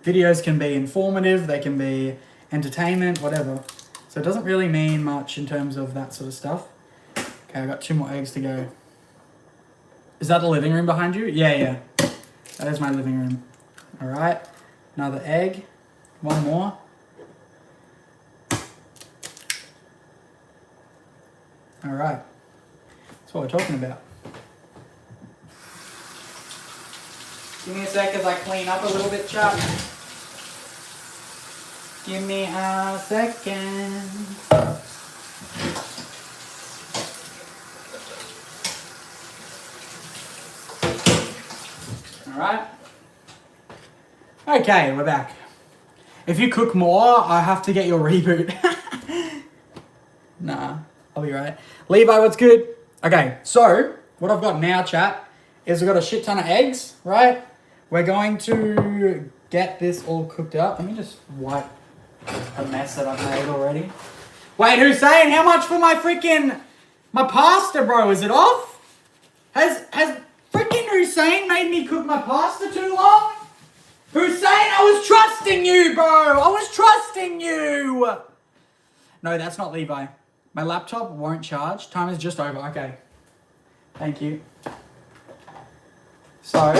Videos can be informative, they can be entertainment, whatever. So it doesn't really mean much in terms of that sort of stuff. Okay, I got 2 more eggs to go. Is that the living room behind you? Yeah. That is my living room. All right, another egg. 1 more. All right, that's what we're talking about. Give me a sec as I clean up a little bit, chat. Give me a second. Alright. Okay, we're back. If you cook more, I have to get your reboot. Nah, I'll be right. Levi, what's good? Okay, so what I've got now, chat, is we've got a shit ton of eggs, right? We're going to get this all cooked up. Let me just wipe a mess that I've made already. Wait, Hussein, how much for my pasta, bro? Is it off? Has freaking Hussein made me cook my pasta too long? Hussein, I was trusting you, bro. I was trusting you. No, that's not Levi. My laptop won't charge. Time is just over. Okay. Thank you. So,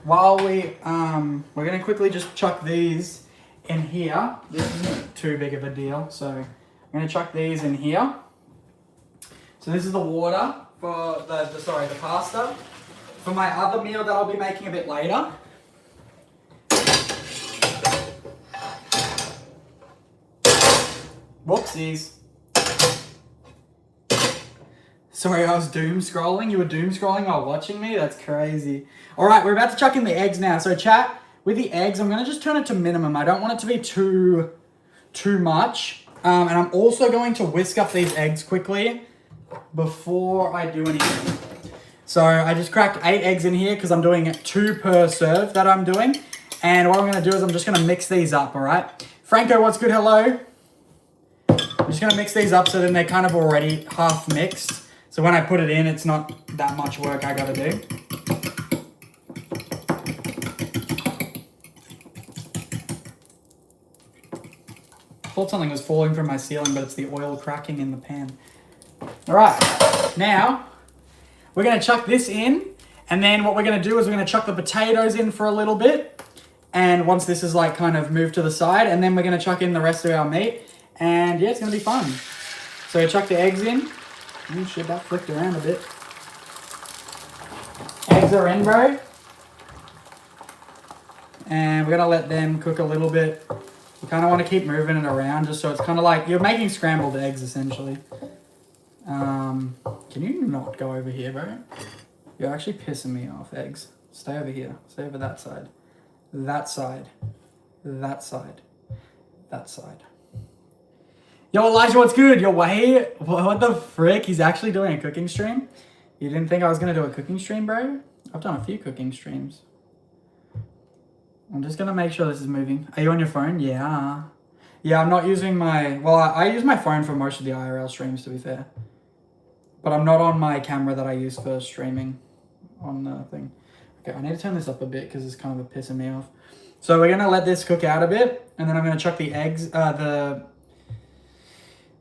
while we're going to quickly just chuck these in here. This isn't too big of a deal, so I'm going to chuck these in here. So this is the water for the pasta. For my other meal that I'll be making a bit later. Whoopsies. Sorry, I was doom scrolling. You were doom scrolling while watching me? That's crazy. All right, we're about to chuck in the eggs now. So chat, with the eggs, I'm going to just turn it to minimum. I don't want it to be too much. And I'm also going to whisk up these eggs quickly before I do anything. So I just cracked 8 eggs in here because I'm doing 2 per serve that I'm doing. And what I'm going to do is I'm just going to mix these up, all right? Franco, what's good? Hello. I'm just going to mix these up so then they're kind of already half mixed. So when I put it in, it's not that much work I gotta do. I thought something was falling from my ceiling, but it's the oil cracking in the pan. All right, now we're gonna chuck this in, and then what we're gonna do is we're gonna chuck the potatoes in for a little bit. And once this is like kind of moved to the side, and then we're gonna chuck in the rest of our meat. And yeah, it's gonna be fun. So chuck the eggs in. Oh shit, that flicked around a bit. Eggs are in, bro. And we're gonna let them cook a little bit. You kind of want to keep moving it around just so it's kind of like you're making scrambled eggs essentially. Can you not go over here, bro? You're actually pissing me off, eggs. Stay over here. Stay over that side. That side. That side. That side. Yo, Elijah, what's good? Yo, wait. What the frick? He's actually doing a cooking stream? You didn't think I was going to do a cooking stream, bro? I've done a few cooking streams. I'm just going to make sure this is moving. Are you on your phone? Yeah. Yeah, I'm not using my... Well, I use my phone for most of the IRL streams, to be fair. But I'm not on my camera that I use for streaming on the thing. Okay, I need to turn this up a bit because it's kind of pissing me off. So we're going to let this cook out a bit. And then I'm going to chuck the eggs... the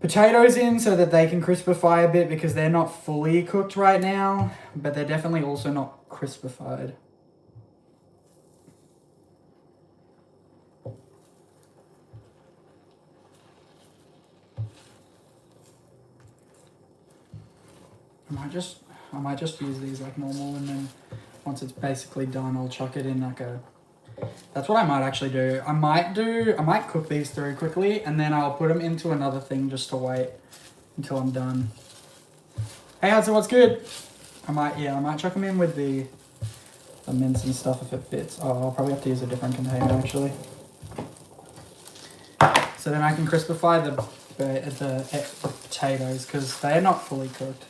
potatoes in so that they can crispify a bit because they're not fully cooked right now, but they're definitely also not crispified. I might just use these like normal, and then once it's basically done, I'll chuck it in like a... That's what I might actually do. I might cook these through quickly, and then I'll put them into another thing just to wait until I'm done. Hey, Hudson, what's good? I might chuck them in with the mince and stuff if it fits. Oh, I'll probably have to use a different container actually. So then I can crispify the potatoes because they're not fully cooked.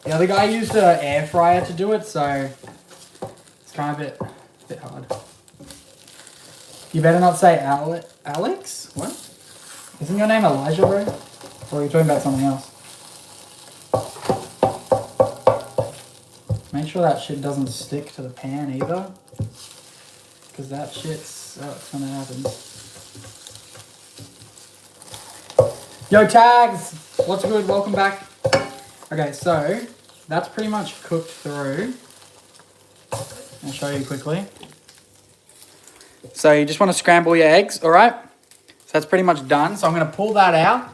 The other guy used an air fryer to do it, so it's kind of a bit hard. You better not say Alex? What? Isn't your name Elijah, bro? Or are you talking about something else? Make sure that shit doesn't stick to the pan either. Because that shit sucks when it happens. Yo, Tags! What's good? Welcome back. Okay, so that's pretty much cooked through. I'll show you quickly. So you just want to scramble your eggs, all right? So that's pretty much done. So I'm going to pull that out,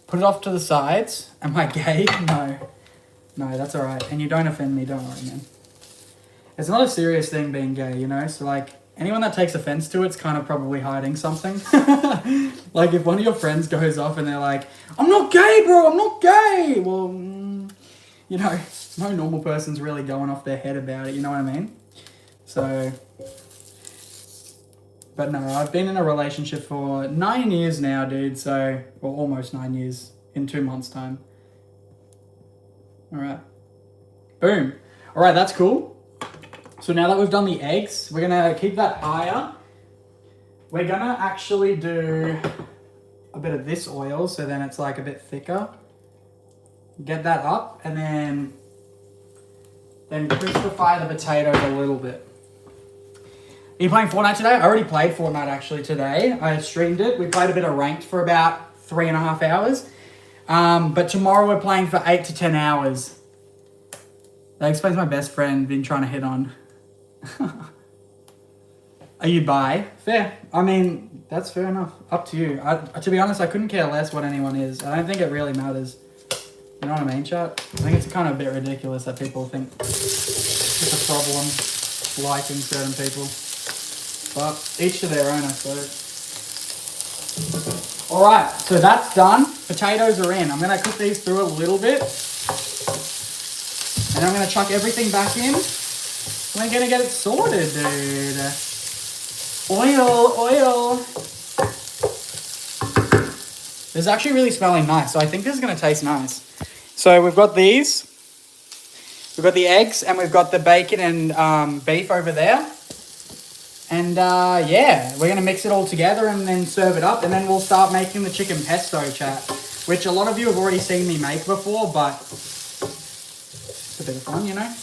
put it off to the sides. Am I gay? No, that's all right. And you don't offend me, don't worry, man. It's not a serious thing being gay, you know? So like anyone that takes offense to it's kind of probably hiding something. Like if one of your friends goes off and they're like, I'm not gay, bro, I'm not gay. Well, you know, no normal person's really going off their head about it, you know what I mean? So, but no, I've been in a relationship for 9 years now, dude. So, well, almost 9 years in 2 months' time. All right. Boom. All right, that's cool. So now that we've done the eggs, we're going to keep that higher. We're going to actually do a bit of this oil, so then it's like a bit thicker. Get that up, and then crispify the potatoes a little bit. Are you playing Fortnite today? I already played Fortnite actually today. I streamed it. We played a bit of ranked for about 3.5 hours. But tomorrow we're playing for 8 to 10 hours. That explains my best friend been trying to hit on. Are you bi? Fair. I mean, that's fair enough. Up to you. To be honest, I couldn't care less what anyone is. I don't think it really matters. You know what I mean, chat? I think it's kind of a bit ridiculous that people think it's a problem liking certain people. But each to their own, I suppose. Alright, so that's done. Potatoes are in. I'm going to cook these through a little bit. And I'm going to chuck everything back in. We're going to get it sorted, dude. Oil. This is actually really smelling nice, so I think this is going to taste nice. So we've got these. We've got the eggs, and we've got the bacon and beef over there. And yeah, we're going to mix it all together and then serve it up. And then we'll start making the chicken pesto, chat. which a lot of you have already seen me make before, but it's a bit of fun, you know?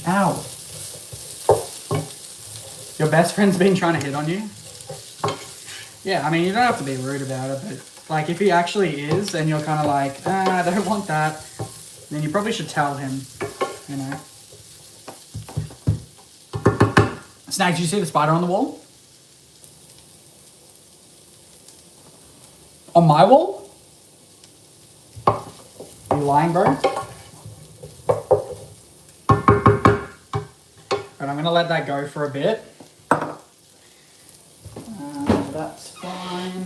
Ow. Your best friend's been trying to hit on you? Yeah, I mean, you don't have to be rude about it, but like if he actually is and you're kind of like, I don't want that, then you probably should tell him, you know. Snagz, did you see the spider on the wall? On my wall? Are you lying, bro? But I'm gonna let that go for a bit. That's fine.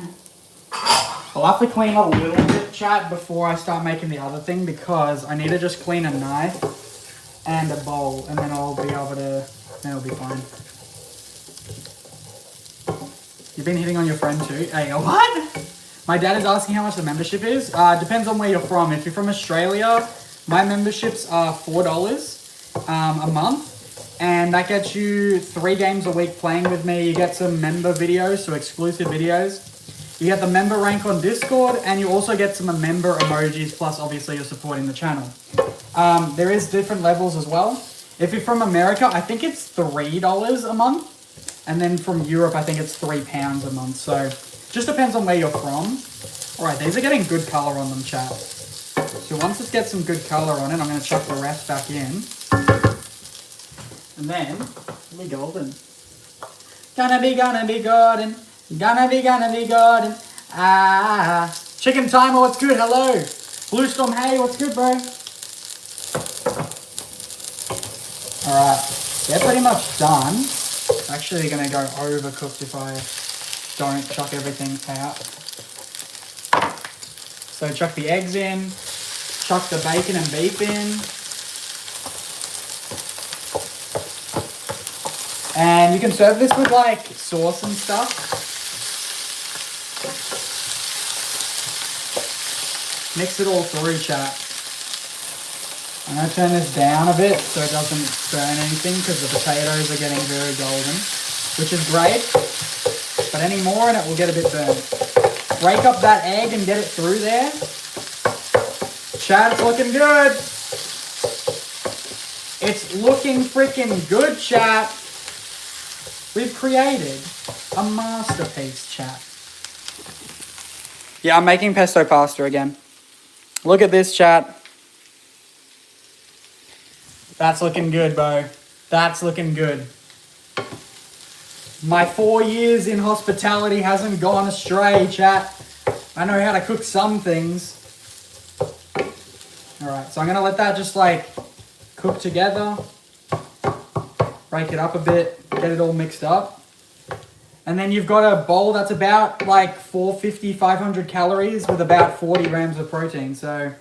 I'll have to clean up a little bit, chat, before I start making the other thing because I need to just clean a knife and a bowl and then I'll be able to, then it'll be fine. You've been hitting on your friend too? Hey, what? My dad is asking how much the membership is. Depends on where you're from. If you're from Australia, my memberships are $4 a month. And that gets you 3 games a week playing with me. You get some member videos, so exclusive videos. You get the member rank on Discord, and you also get some member emojis, plus obviously you're supporting the channel. There is different levels as well. If you're from America, I think it's $3 a month. And then from Europe, I think it's £3 a month. So just depends on where you're from. All right, these are getting good color on them, chat. So once it gets some good color on it, I'm going to chuck the rest back in. And then, it'll be golden. Gonna be golden. Gonna be golden. Ah. Chicken Timer, what's good? Hello. Blue Storm, hey, what's good, bro? Alright, they're pretty much done. Actually, gonna go overcooked if I don't chuck everything out. So chuck the eggs in, chuck the bacon and beef in. And you can serve this with like sauce and stuff. Mix it all through, chat. I'm going to turn this down a bit so it doesn't burn anything because the potatoes are getting very golden, which is great. But any more and it will get a bit burnt. Break up that egg and get it through there. Chat, it's looking good. It's looking freaking good, chat. We've created a masterpiece, chat. Yeah, I'm making pesto pasta again. Look at this, chat. That's looking good, bro. That's looking good. My 4 years in hospitality hasn't gone astray, chat. I know how to cook some things. Alright, so I'm going to let that just like cook together. Break it up a bit. Get it all mixed up. And then you've got a bowl that's about like 450, 500 calories with about 40 grams of protein. So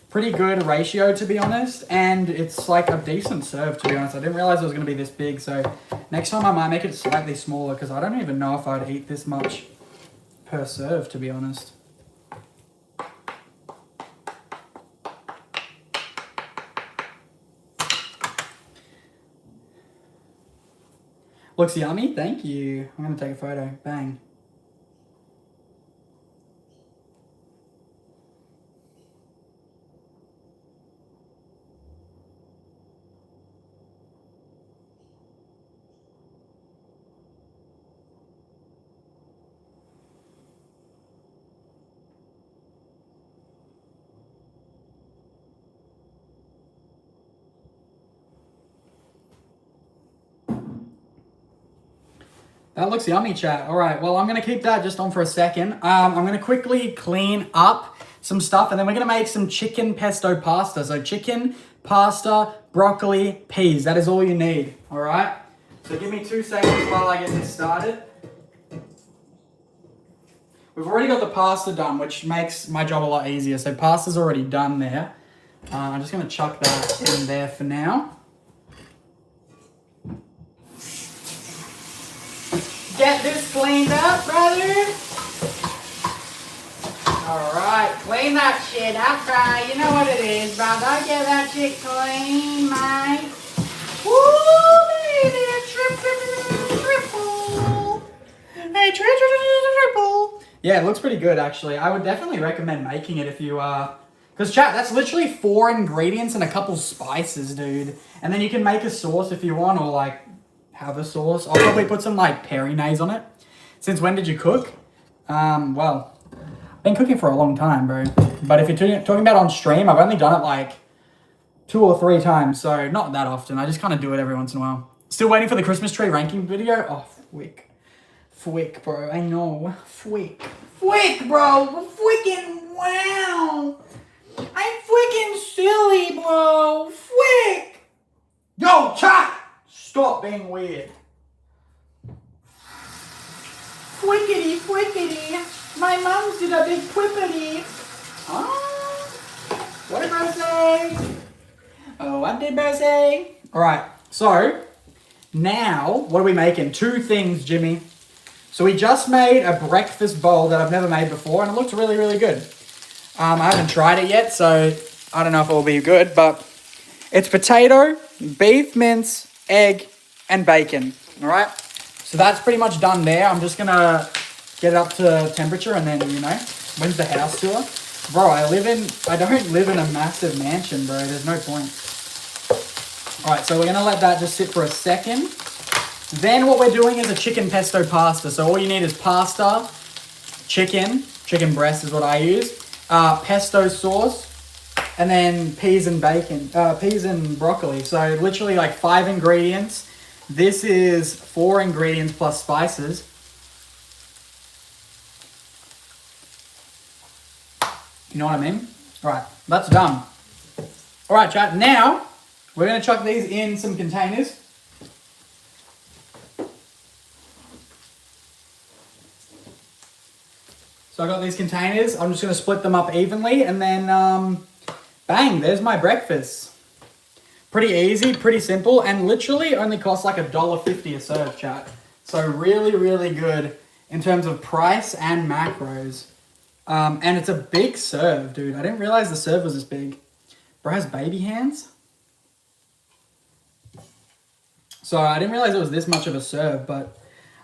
pretty good ratio, to be honest. And it's like a decent serve, to be honest. I didn't realize it was going to be this big. So next time I might make it slightly smaller because I don't even know if I'd eat this much per serve, to be honest. Looks yummy, thank you. I'm gonna take a photo, bang. That looks yummy, chat. All right, well, I'm going to keep that just on for a second. I'm going to quickly clean up some stuff, and then we're going to make some chicken pesto pasta. So chicken, pasta, broccoli, peas. That is all you need, all right? So give me 2 seconds while I get this started. We've already got the pasta done, which makes my job a lot easier. So pasta's already done there. I'm just going to chuck that in there for now. Get this cleaned up, brother. Alright, clean that shit up, bro. You know what it is, brother. Get that shit clean, mate. Woo, baby. Triple. a triple. Yeah, it looks pretty good, actually. I would definitely recommend making it if you because chat, that's literally 4 ingredients and a couple spices, dude. And then you can make a sauce if you want, or like have a sauce. I'll probably put some like peri-naise on it. Since when did you cook? Well, I've been cooking for a long time, bro. But if you're talking about on stream, I've only done it like 2 or 3 times, so not that often. I just kind of do it every once in a while. Still waiting for the Christmas tree ranking video. Oh, Fwick, bro. I know. Fwick, bro. Freaking wow. I'm freaking silly, bro. Fwick. Yo, chat. Stop being weird. Fwickity. My mom's did a big quippity. Oh, what did I say? Oh, what did I say? All right, so now what are we making? 2 things, Jimmy. So we just made a breakfast bowl that I've never made before, and it looks really, really good. I haven't tried it yet, so I don't know if it will be good, but it's potato, beef mince, egg, and bacon. All right, so that's pretty much done there. I'm just gonna get it up to temperature, and then when's the house tour? Bro, I don't live in a massive mansion, bro. There's no point. All right, so we're gonna let that just sit for a second. Then what we're doing is a chicken pesto pasta. So all you need is pasta, chicken breast is what I use, pesto sauce, and then peas and broccoli. So literally like 5 ingredients. This is 4 ingredients plus spices. You know what I mean? All right, that's done. All right, chat. Now we're gonna chuck these in some containers. So I got these containers. I'm just gonna split them up evenly, and then bang, there's my breakfast. Pretty easy, pretty simple, and literally only costs like $1.50 a serve, chat. So really, really good in terms of price and macros. And it's a big serve, dude. I didn't realize the serve was this big. Bro has baby hands. So I didn't realize it was this much of a serve, but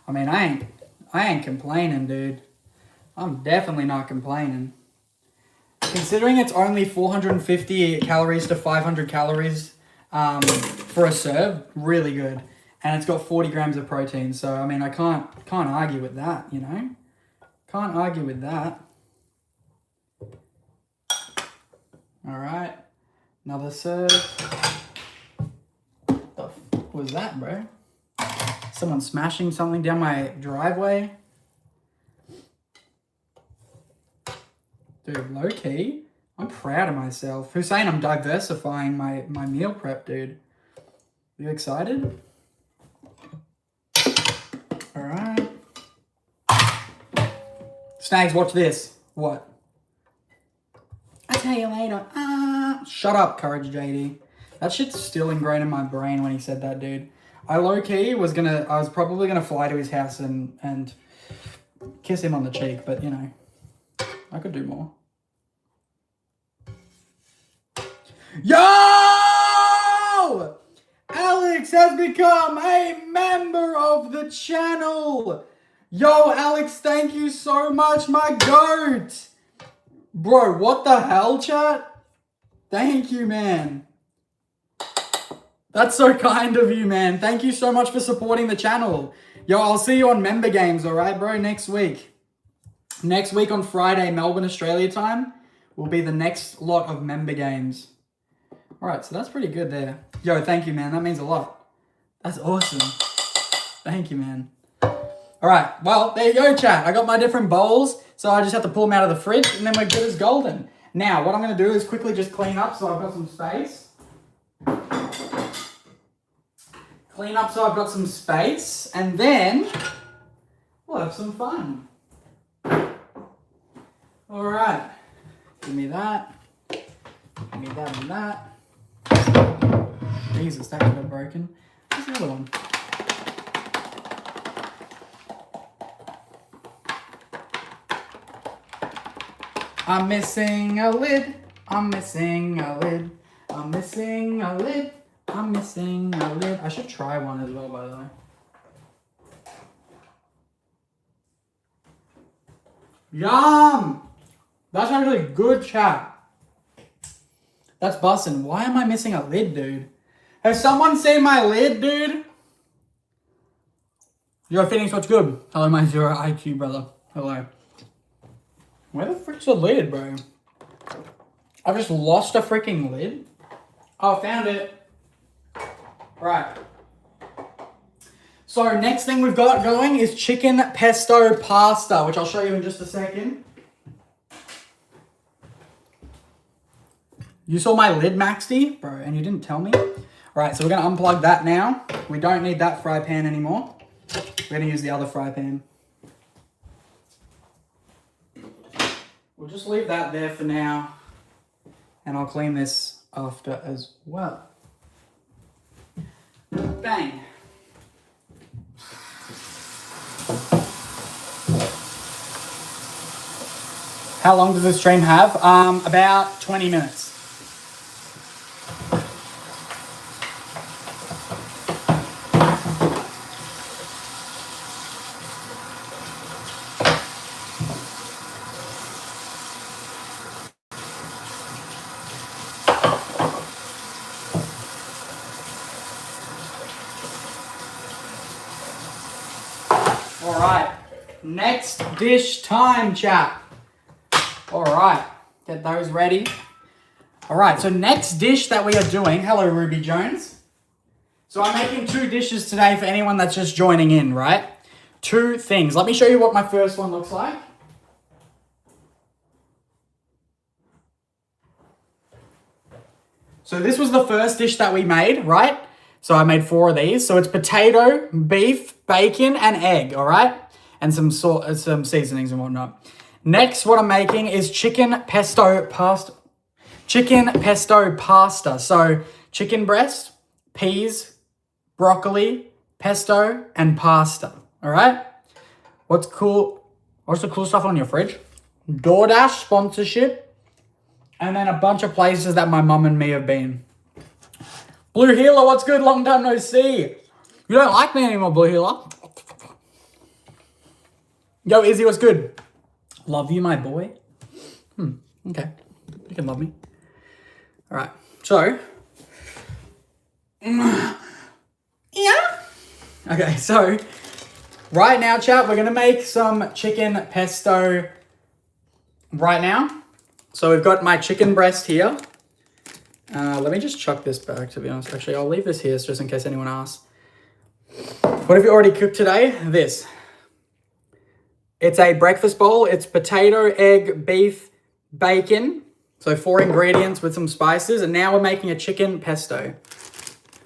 I mean, I ain't complaining, dude. I'm definitely not complaining. Considering it's only 450 calories to 500 calories for a serve, really good. And it's got 40 grams of protein. So, I mean, I can't argue with that, you know? Can't argue with that. All right. Another serve. What the fuck was that, bro? Someone smashing something down my driveway? Dude, low key, I'm proud of myself. Who's saying I'm diversifying my meal prep, dude? You excited? All right. Snagz, watch this. What? I'll tell you later. Shut up, Courage JD. That shit's still ingrained in my brain when he said that, dude. I low-key was probably gonna fly to his house and kiss him on the cheek, but you know, I could do more. Yo! Alex has become a member of the channel. Yo, Alex, thank you so much, my goat. Bro, what the hell, chat? Thank you, man. That's so kind of you, man. Thank you so much for supporting the channel. Yo, I'll see you on Member Games, all right, bro, next week. Next week on Friday, Melbourne, Australia time, will be the next lot of Member Games. All right, so that's pretty good there. Yo, thank you, man. That means a lot. That's awesome. Thank you, man. All right, well, there you go, chat. I got my different bowls, so I just have to pull them out of the fridge, and then we're good as golden. Now, what I'm going to do is quickly just clean up so I've got some space. Clean up so I've got some space, and then we'll have some fun. All right. Give me that. Give me that and that. Jesus, that could have broken. Where's the other one? I'm missing a lid. I'm missing a lid. I'm missing a lid. I'm missing a lid. I should try one as well, by the way. Yum! That's actually good, chat. That's bussin'. Why am I missing a lid, dude? Has someone seen my lid, dude? Yo, Phoenix, what's good? Hello, my 0 IQ brother. Hello. Where the frick's the lid, bro? I just lost a freaking lid. Oh, found it. Right. So next thing we've got going is chicken pesto pasta, which I'll show you in just a second. You saw my lid, Maxty, bro, and you didn't tell me. All right, so we're gonna unplug that now. We don't need that fry pan anymore. We're gonna use the other fry pan. We'll just leave that there for now, and I'll clean this after as well. Bang. How long does this stream have? About 20 minutes. All right, next dish time, chat. All right, get those ready. All right, so next dish that we are doing, hello Ruby Jones. So I'm making 2 dishes today for anyone that's just joining in, right? 2 things. Let me show you what my first one looks like. So this was the first dish that we made, right? So I made 4 of these. So it's potato, beef, bacon, and egg, all right? And some seasonings and whatnot. Next, what I'm making is chicken pesto pasta. Chicken pesto pasta. So chicken breast, peas, broccoli, pesto, and pasta, all right? What's cool? What's the cool stuff on your fridge? DoorDash sponsorship. And then a bunch of places that my mum and me have been. Blue Healer, what's good? Long time no see. You don't like me anymore, Blue Healer. Yo, Izzy, what's good? Love you, my boy. Okay. You can love me. All right. So. Yeah. Okay, so. Right now, chat, we're going to make some chicken pesto right now. So we've got my chicken breast here. Let me just chuck this back, to be honest. Actually, I'll leave this here just in case anyone asks. What have you already cooked today? This. It's a breakfast bowl. It's potato, egg, beef, bacon. So 4 ingredients with some spices. And now we're making a chicken pesto.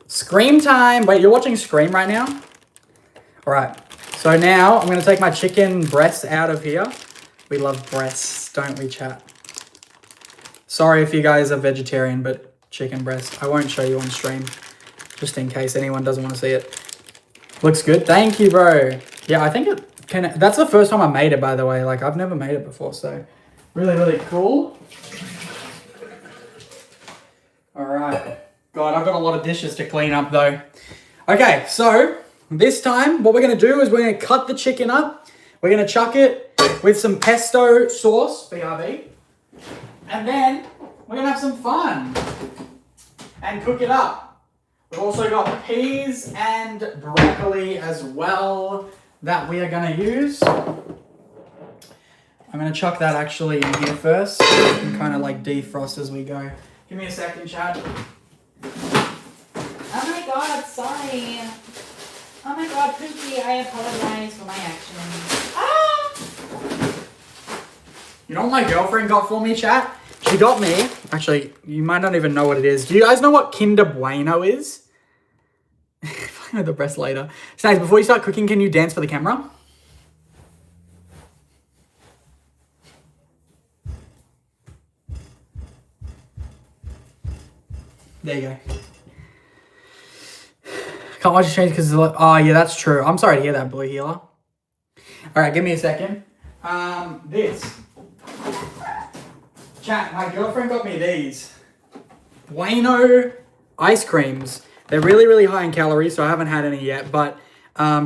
Scream time. Wait, you're watching Scream right now? All right. So now I'm going to take my chicken breasts out of here. We love breasts, don't we, chat? Sorry if you guys are vegetarian, but chicken breast. I won't show you on stream, just in case anyone doesn't want to see it. Looks good. Thank you, bro. Yeah, I think it can. That's the first time I made it, by the way. Like, I've never made it before, so really, really cool. All right. God, I've got a lot of dishes to clean up, though. Okay, so this time, what we're going to do is we're going to cut the chicken up. We're going to chuck it with some pesto sauce, BRB. And then we're going to have some fun and cook it up. We've also got peas and broccoli as well that we are going to use. I'm going to chuck that actually in here first and kind of like defrost as we go. Give me a second, Chad. Oh my god, sorry. Oh my god, Pookie, I apologize for my actions. Ah! You know what my girlfriend got for me, chat? She got me, actually, you might not even know what it is. Do you guys know what Kinder Bueno is? I know the breast later. Snagz, before you start cooking, can you dance for the camera? There you go. Can't watch it change because oh yeah, that's true. I'm sorry to hear that, Blue Healer. All right, give me a second. This. Chat, my girlfriend got me these Bueno ice creams. They're really, really high in calories, so I haven't had any yet, but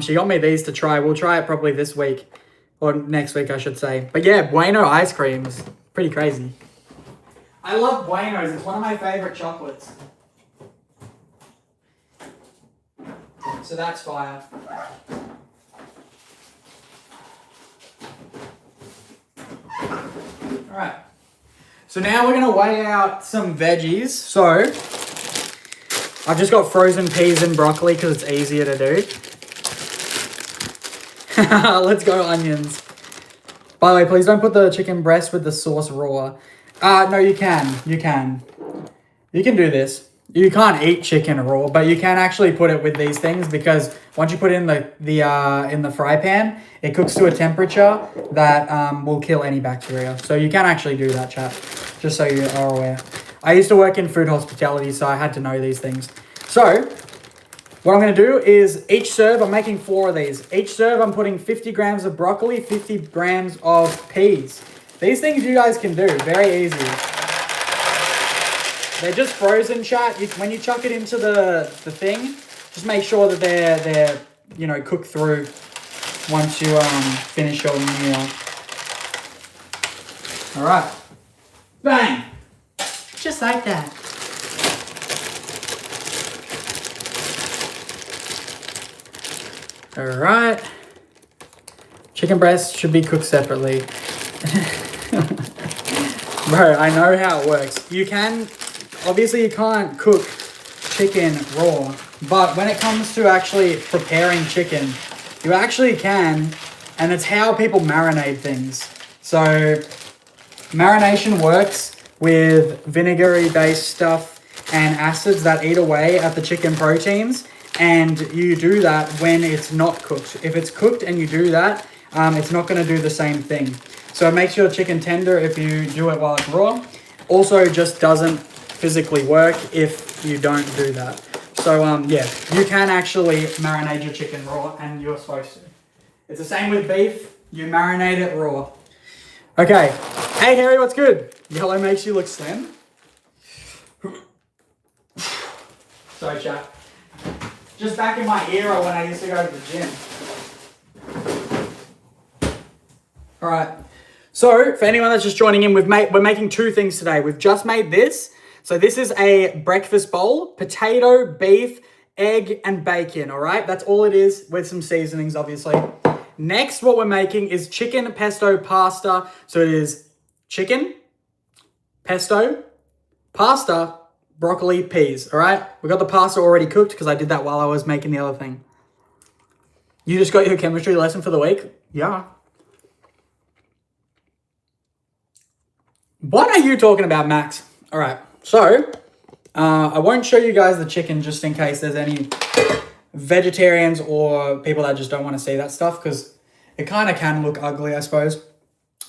she got me these to try. We'll try it probably this week Or next week, I should say. But yeah, Bueno ice cream is pretty crazy. I love Bueno's. It's one of my favorite chocolates. So that's fire. Alright. So now we're going to weigh out some veggies. So, I've just got frozen peas and broccoli because it's easier to do. Let's go onions. By the way, please don't put the chicken breast with the sauce raw. No, you can. You can. You can do this. You can't eat chicken raw, but you can actually put it with these things because once you put it in the fry pan, it cooks to a temperature that will kill any bacteria. So you can actually do that, chat. Just so you are aware. I used to work in food hospitality, so I had to know these things. So what I'm going to do is each serve, I'm making 4 of these. Each serve, I'm putting 50 grams of broccoli, 50 grams of peas. These things you guys can do, very easy. They're just frozen, chat. When you chuck it into the thing, just make sure that they're cooked through once you finish your meal. All right, bang, just like that. All right, chicken breast should be cooked separately. Bro, I know how it works. Obviously you can't cook chicken raw, but when it comes to actually preparing chicken, you actually can, and it's how people marinate things. So marination works with vinegary-based stuff and acids that eat away at the chicken proteins, and you do that when it's not cooked. If it's cooked and you do that, it's not going to do the same thing. So it makes your chicken tender if you do it while it's raw. Also, just doesn't physically work if you don't do that. So yeah, you can actually marinate your chicken raw, and you're supposed to. It's the same with beef. You marinate it raw. Okay. Hey Harry, what's good? Yellow makes you look slim. Sorry, chat. Just back in my era when I used to go to the gym. All right. So, for anyone that's just joining in, we're making 2 things today. We've just made this. So this is a breakfast bowl, potato, beef, egg, and bacon, all right? That's all it is, with some seasonings, obviously. Next, what we're making is chicken pesto pasta. So it is chicken, pesto, pasta, broccoli, peas, all right? We got the pasta already cooked because I did that while I was making the other thing. You just got your chemistry lesson for the week? Yeah. What are you talking about, Max? All right, so I won't show you guys the chicken just in case there's any vegetarians or people that just don't want to see that stuff because it kind of can look ugly, I suppose.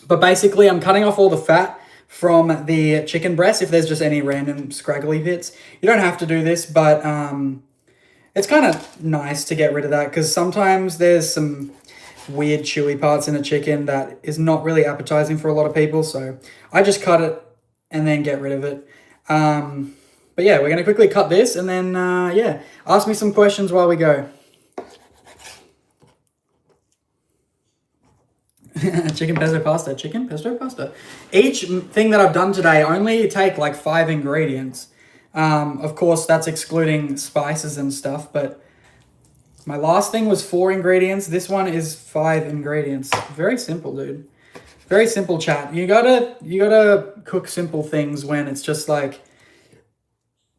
But basically, I'm cutting off all the fat from the chicken breast if there's just any random scraggly bits. You don't have to do this, but it's kind of nice to get rid of that because sometimes there's some weird chewy parts in a chicken that is not really appetizing for a lot of people. So I just cut it and then get rid of it. But yeah, we're going to quickly cut this and then, yeah, ask me some questions while we go. Chicken pesto pasta. Chicken pesto pasta. Each thing that I've done today only take like 5 ingredients. Of course, that's excluding spices and stuff, but my last thing was 4 ingredients. This one is 5 ingredients. Very simple, dude. Very simple, chat. You gotta cook simple things when it's just like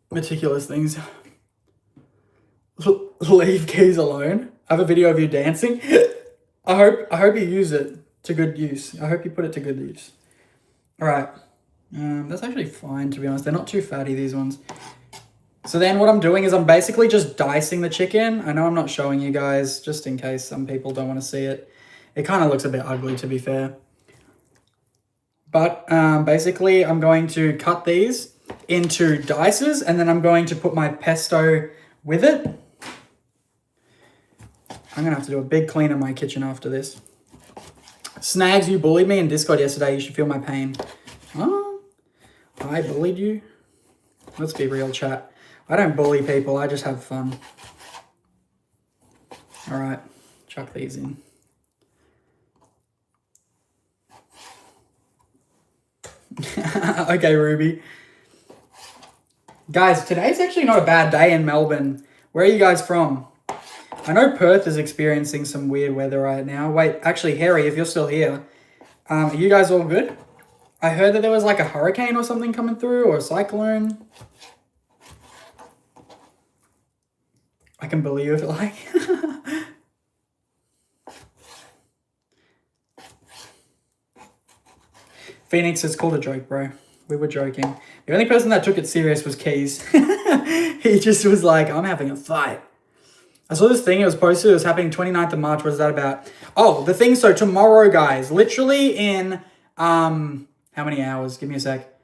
meticulous things. Leave keys alone. I have a video of you dancing. I hope you use it to good use. I hope you put it to good use. All right. That's actually fine, to be honest. They're not too fatty, these ones. So then what I'm doing is I'm basically just dicing the chicken. I know I'm not showing you guys, just in case some people don't want to see it. It kind of looks a bit ugly, to be fair. But basically, I'm going to cut these into dices, and then I'm going to put my pesto with it. I'm going to have to do a big clean in my kitchen after this. Snagz, you bullied me in Discord yesterday. You should feel my pain. Oh, I bullied you? Let's be real, chat. I don't bully people, I just have fun. All right, chuck these in. Okay, Ruby. Guys, today's actually not a bad day in Melbourne. Where are you guys from? I know Perth is experiencing some weird weather right now. Wait, actually, Harry, if you're still here, are you guys all good? I heard that there was like a hurricane or something coming through, or a cyclone. I can believe it, like. Phoenix, it's called a joke, bro. We were joking. The only person that took it serious was Keys. He just was like, I'm having a fight. I saw this thing, it was posted, it was happening 29th of March. What is that about? Oh, the thing, so tomorrow, guys, literally in, how many hours? Give me a sec.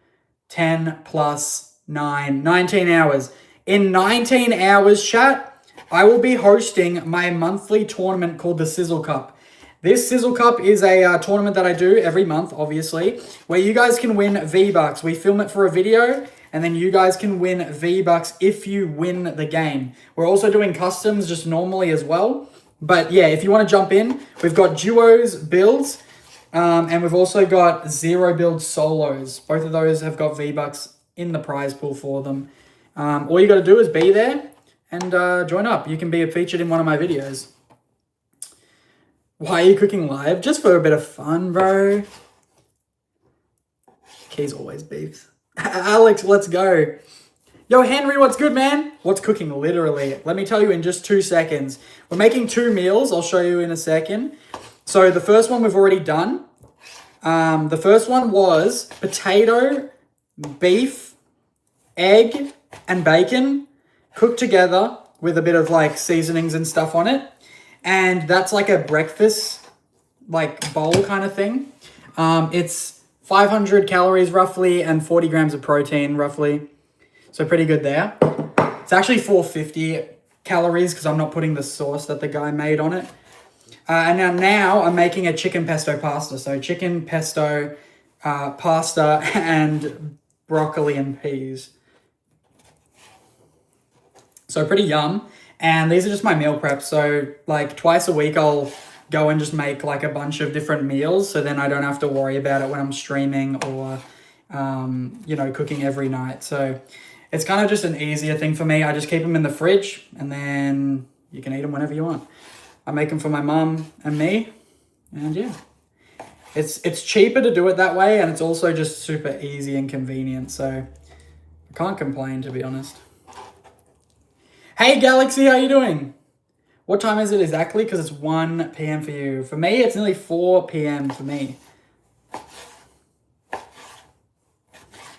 10 plus 9, 19 hours. In 19 hours, chat, I will be hosting my monthly tournament called the Sizzle Cup. This Sizzle Cup is a tournament that I do every month, obviously, where you guys can win V-Bucks. We film it for a video, and then you guys can win V-Bucks if you win the game. We're also doing customs just normally as well. But yeah, if you want to jump in, we've got duos, builds, and we've also got 0 build solos. Both of those have got V-Bucks in the prize pool for them. All you got to do is be there and join up. You can be featured in one of my videos. Why are you cooking live? Just for a bit of fun, bro. Keys always beefs. Alex, let's go. Yo, Henry, what's good, man? What's cooking, literally? Let me tell you in just 2 seconds. We're making 2 meals. I'll show you in a second. So the first one we've already done. The first one was potato, beef, egg, and bacon cooked together with a bit of like seasonings and stuff on it. And that's like a breakfast like bowl kind of thing. It's 500 calories roughly and 40 grams of protein roughly. So pretty good there. It's actually 450 calories because I'm not putting the sauce that the guy made on it. And now I'm making a chicken pesto pasta. So chicken pesto pasta and broccoli and peas. So pretty yum. And these are just my meal preps. So like twice a week, I'll go and just make like a bunch of different meals. So then I don't have to worry about it when I'm streaming or, you know, cooking every night. So it's kind of just an easier thing for me. I just keep them in the fridge and then you can eat them whenever you want. I make them for my mum and me. And yeah, it's cheaper to do it that way. And it's also just super easy and convenient. So I can't complain, to be honest. Hey Galaxy, how you doing? What time is it exactly? Because it's 1 p.m. for you. For me, it's nearly 4 p.m. for me.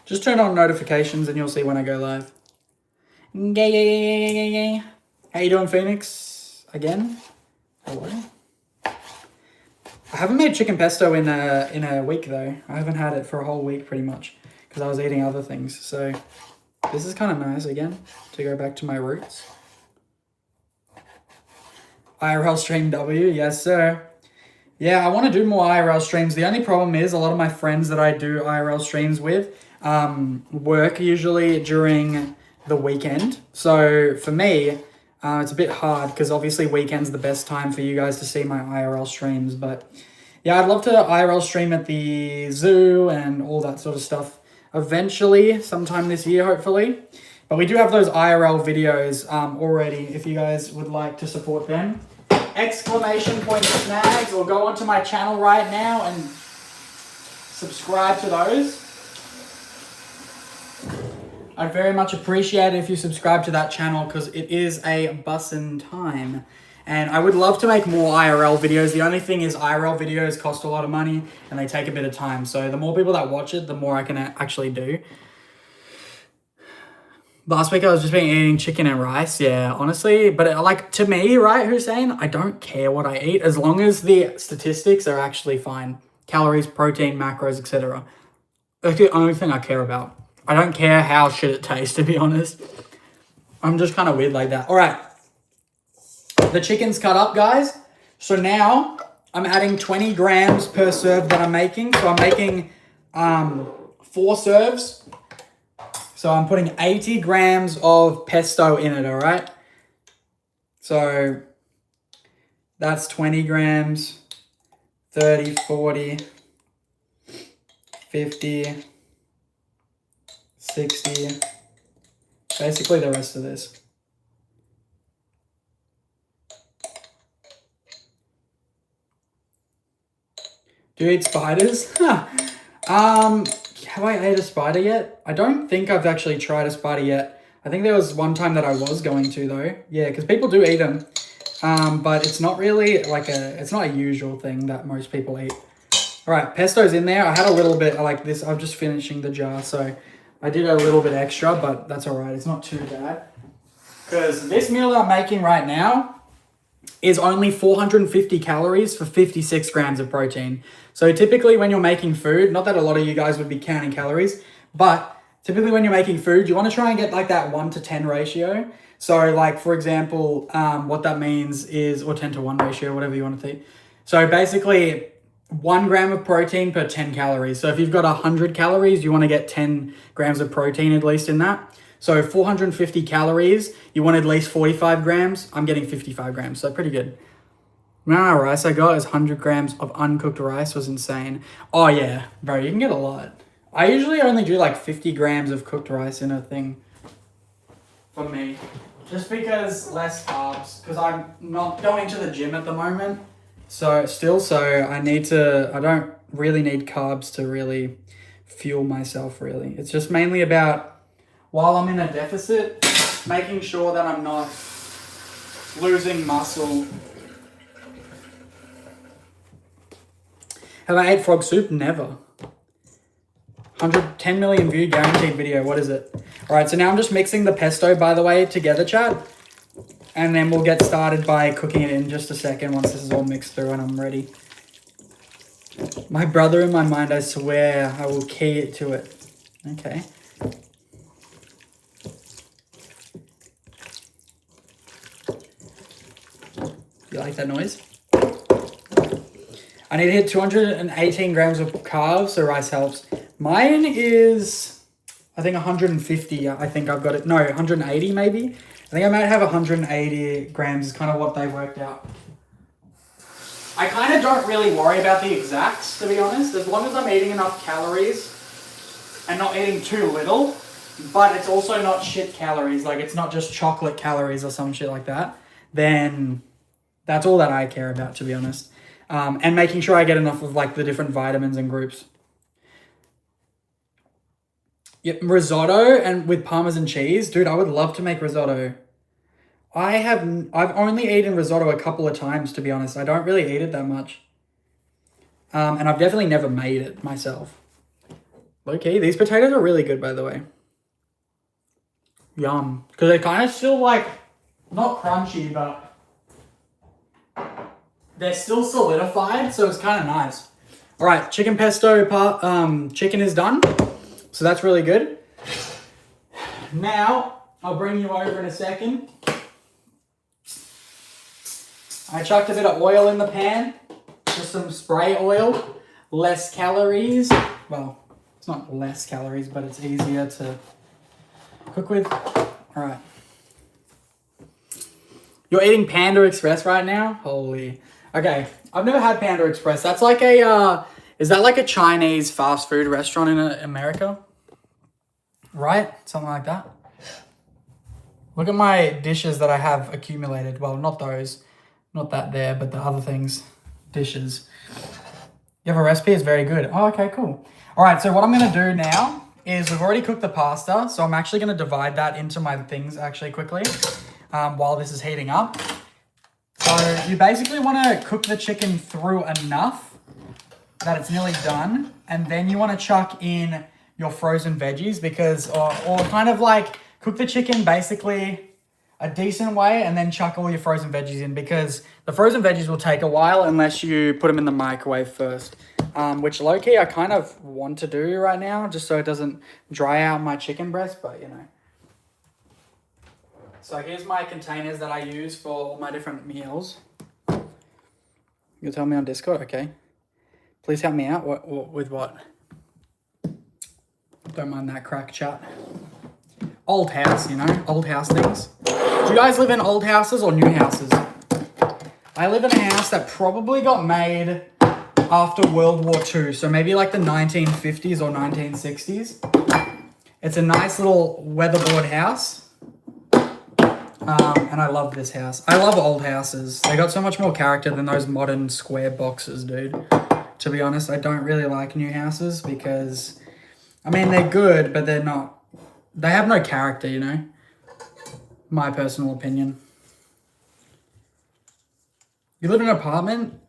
Just turn on notifications and you'll see when I go live. Yay. How you doing, Phoenix? Again? Hello? I haven't made chicken pesto in a week though. I haven't had it for a whole week pretty much because I was eating other things. So this is kind of nice again to go back to my roots. IRL stream W, yes sir. Yeah, I want to do more IRL streams. The only problem is a lot of my friends that I do IRL streams with work usually during the weekend. So for me, it's a bit hard because obviously weekend's the best time for you guys to see my IRL streams. But yeah, I'd love to IRL stream at the zoo and all that sort of stuff eventually, sometime this year, hopefully. But we do have those IRL videos already if you guys would like to support them. Exclamation point Snagz, or go onto my channel right now and subscribe to those. I'd very much appreciate it if you subscribe to that channel because it is a bussin' time. And I would love to make more IRL videos. The only thing is IRL videos cost a lot of money and they take a bit of time. So the more people that watch it, the more I can actually do. Last week I was just been eating chicken and rice, yeah, honestly. But like to me, right, Hussein, I don't care what I eat as long as the statistics are actually fine. Calories, protein, macros, etc. That's the only thing I care about. I don't care how shit it tastes, to be honest. I'm just kind of weird like that. All right. The chicken's cut up, guys. So now I'm adding 20 grams per serve that I'm making. So I'm making 4 serves. So I'm putting 80 grams of pesto in it, all right? So that's 20 grams, 30, 40, 50, 60. Basically the rest of this. Do you eat spiders? Have I ate a spider yet? I don't think I've actually tried a spider yet. I think there was one time that I was going to though. Yeah, because people do eat them. But it's not really like it's not a usual thing that most people eat. All right, pesto's in there. I had a little bit like this. I'm just finishing the jar, so I did a little bit extra, but that's all right. It's not too bad. Because this meal that I'm making right now is only 450 calories for 56 grams of protein. So typically when you're making food, not that a lot of you guys would be counting calories, but typically when you're making food, you want to try and get like that 1-to-10 ratio. So like, for example, what that means is, or 10-to-1 ratio, whatever you want to think. So basically 1 gram of protein per 10 calories. So if you've got 100 calories, you want to get 10 grams of protein at least in that. So 450 calories, you want at least 45 grams. I'm getting 55 grams, so pretty good. The amount of rice I got is 100 grams of uncooked rice was insane. Oh yeah, bro, you can get a lot. I usually only do like 50 grams of cooked rice in a thing for me. Just because less carbs, because I'm not going to the gym at the moment. So I don't really need carbs to really fuel myself really. It's just mainly about, while I'm in a deficit, making sure that I'm not losing muscle. Have I ate frog soup? Never. 110 million view guaranteed video. What is it? All right, so now I'm just mixing the pesto, by the way, together, chat. And then we'll get started by cooking it in just a second once this is all mixed through and I'm ready. My brother in my mind, I swear, I will key it to it. Okay. You like that noise? I need to hit 218 grams of carbs, so rice helps. Mine is, I think 150. I think I've got it. No, 180 maybe. I think I might have 180 grams is kind of what they worked out. I kind of don't really worry about the exacts, to be honest. As long as I'm eating enough calories and not eating too little, but it's also not shit calories. Like it's not just chocolate calories or some shit like that. Then that's all that I care about, to be honest. And making sure I get enough of like the different vitamins and groups. Yep, risotto and with Parmesan cheese. Dude, I would love to make risotto. I've only eaten risotto a couple of times, to be honest. I don't really eat it that much. And I've definitely never made it myself. Okay, these potatoes are really good, by the way. Yum. Because they're kind of still like, not crunchy, but they're still solidified, so it's kind of nice. All right, chicken pesto chicken is done. So that's really good. Now, I'll bring you over in a second. I chucked a bit of oil in the pan. Just some spray oil. Less calories. Well, it's not less calories, but it's easier to cook with. All right. You're eating Panda Express right now? Holy. Okay, I've never had Panda Express. That's like a, is that like a Chinese fast food restaurant in America? Right? Something like that. Look at my dishes that I have accumulated. Well, not those. Not that there, but the other things. Dishes. You have a recipe? It's very good. Oh, okay, cool. All right, so what I'm going to do now is we've already cooked the pasta. So I'm actually going to divide that into my things actually quickly while this is heating up. So you basically want to cook the chicken through enough that it's nearly done. And then you want to chuck in your frozen veggies because, or kind of like cook the chicken basically a decent way and then chuck all your frozen veggies in because the frozen veggies will take a while unless you put them in the microwave first. Which low-key I kind of want to do right now just so it doesn't dry out my chicken breast, but you know. So here's my containers that I use for all my different meals. You'll tell me on Discord, okay? Please help me out. With what? Don't mind that crack chat. Old house, you know? Old house things. Do you guys live in old houses or new houses? I live in a house that probably got made after World War II. So maybe like the 1950s or 1960s. It's a nice little weatherboard house. And I love this house. I love old houses. They got so much more character than those modern square boxes, dude. To be honest, I don't really like new houses because, I mean, they're good, but they're not, they have no character, you know? My personal opinion. You live in an apartment?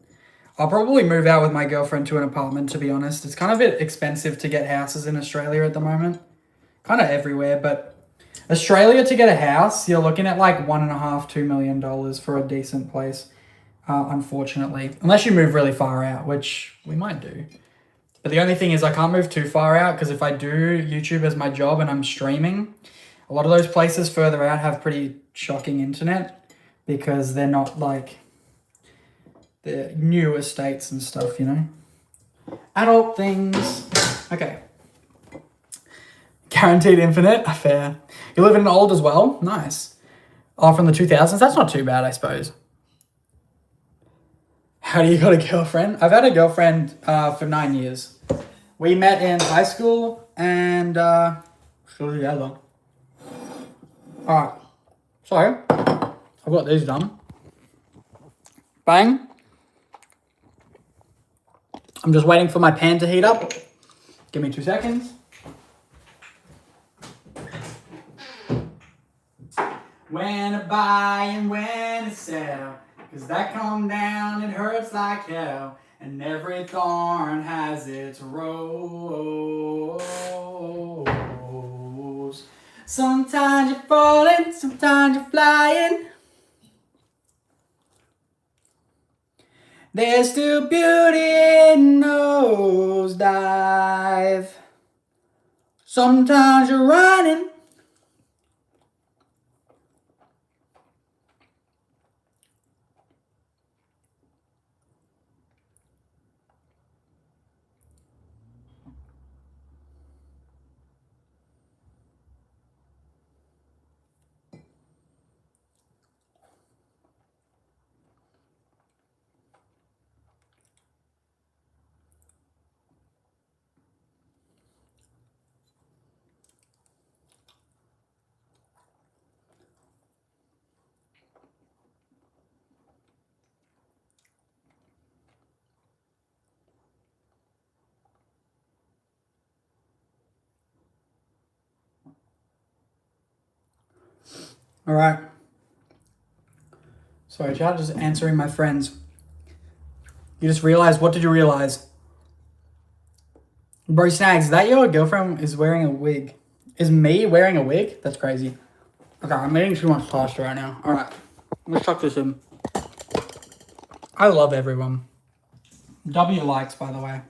I'll probably move out with my girlfriend to an apartment, to be honest. It's kind of a bit expensive to get houses in Australia at the moment. Kind of everywhere, but Australia, to get a house, you're looking at like $1.5–2 million for a decent place, unfortunately. Unless you move really far out, which we might do. But the only thing is I can't move too far out because if I do YouTube as my job and I'm streaming, a lot of those places further out have pretty shocking internet because they're not like the new estates and stuff, you know? Adult things. Okay. Guaranteed infinite. Fair. You live in an old as well? Nice. Oh, from the 2000s? That's not too bad, I suppose. How do you got a girlfriend? I've had a girlfriend for 9 years. We met in high school and still together. Alright. So, I've got these done. Bang. I'm just waiting for my pan to heat up. Give me 2 seconds. When I buy and when I sell, 'cause that come down, it hurts like hell, and every thorn has its rose. Sometimes you're falling, sometimes you're flying. There's still beauty in nosedive. Sometimes you're running. All right. Sorry, chat, just answering my friends. You just realized, what did you realize? Bro, Snagz, is that your girlfriend is wearing a wig? Is me wearing a wig? That's crazy. Okay, I'm eating too much pasta right now. All right, let's tuck this in. I love everyone. W likes, by the way.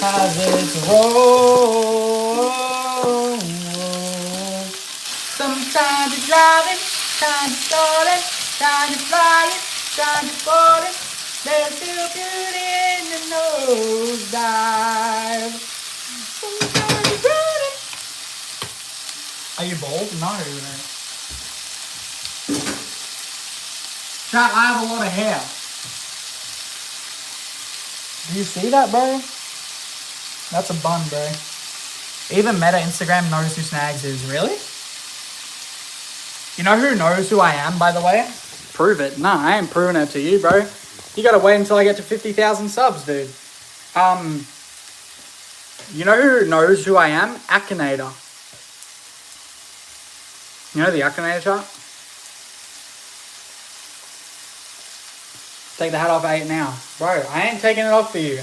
As it's roll. Sometimes you're driving, sometimes you're stalling, sometimes you're flying, sometimes you're falling. There's still beauty in the nosedive. Sometimes you're running. Are you bald? No. Chat, I have a lot of hair. Do you see that, bro? That's a bun, bro. Even Meta Instagram knows who Snagz is. Really? You know who knows who I am, by the way? Prove it. Nah, I ain't proving it to you, bro. You gotta wait until I get to 50,000 subs, dude. You know who knows who I am? Akinator. You know the Akinator chart? Take the hat off 8 now. Bro, I ain't taking it off for you.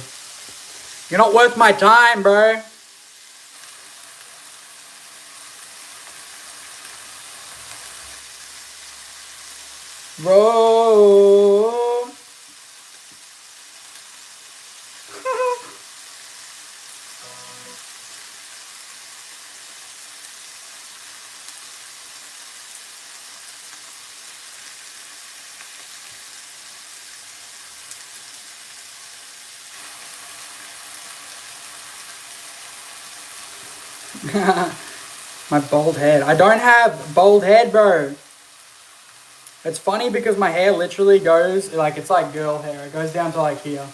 You're not worth my time, bro. Bro. My bald head. I don't have bald head, bro. It's funny because my hair literally goes, like, it's like girl hair. It goes down to like here.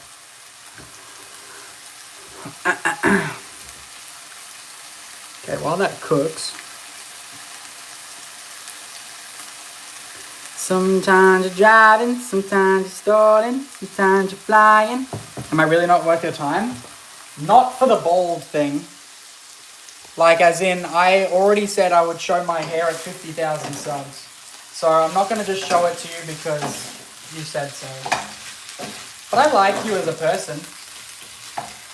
Okay, while that cooks. Sometimes you're driving, sometimes you're stalling, sometimes you're flying. Am I really not worth your time? Not for the bald thing. Like, as in, I already said I would show my hair at 50,000 subs. So I'm not going to just show it to you because you said so. But I like you as a person.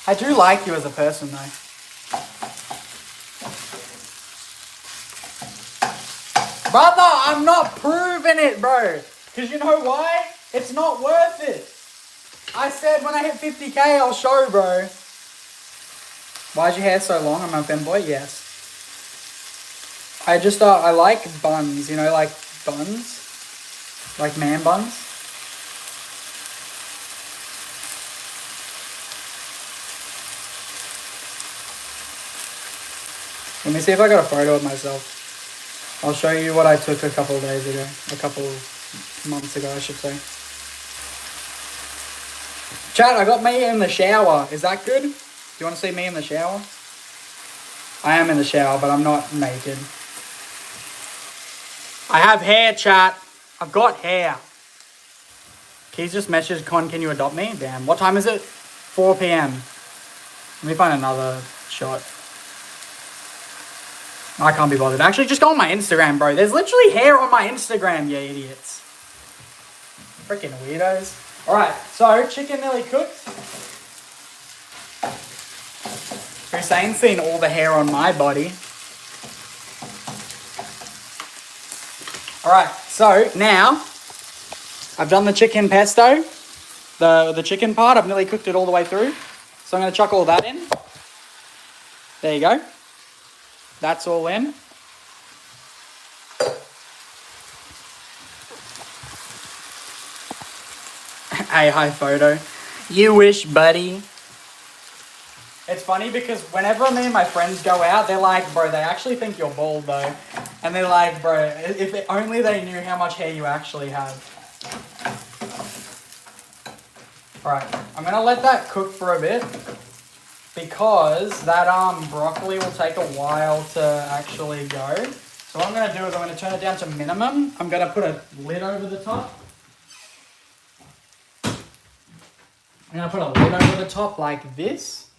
I do like you as a person, though. Brother, I'm not proving it, bro. Because you know why? It's not worth it. I said when I hit 50k, I'll show, bro. Why is your hair so long? I'm a femboy? Yes. I just, I like buns, you know, like buns. Like man buns. Let me see if I got a photo of myself. I'll show you what I took a couple of days ago. A couple months ago, I should say. Chat, I got me in the shower. Is that good? Do you want to see me in the shower? I am in the shower, but I'm not naked. I have hair, chat. I've got hair. Keys just messaged, Con, can you adopt me? Damn. What time is it? 4 p.m. Let me find another shot. I can't be bothered. Actually, just go on my Instagram, bro. There's literally hair on my Instagram, you idiots. Freaking weirdos. Alright, so chicken nearly cooked. Hussein's seen all the hair on my body. Alright, so now I've done the chicken pesto. The chicken part, I've nearly cooked it all the way through. So I'm going to chuck all that in. There you go. That's all in. Hey, hi photo. You wish, buddy. It's funny because whenever me and my friends go out, they're like, bro, they actually think you're bald though. And they're like, bro, if only they knew how much hair you actually have. Alright, I'm going to let that cook for a bit. Because that broccoli will take a while to actually go. So what I'm going to do is I'm going to turn it down to minimum. I'm going to put a lid over the top. I'm going to put a lid over the top like this.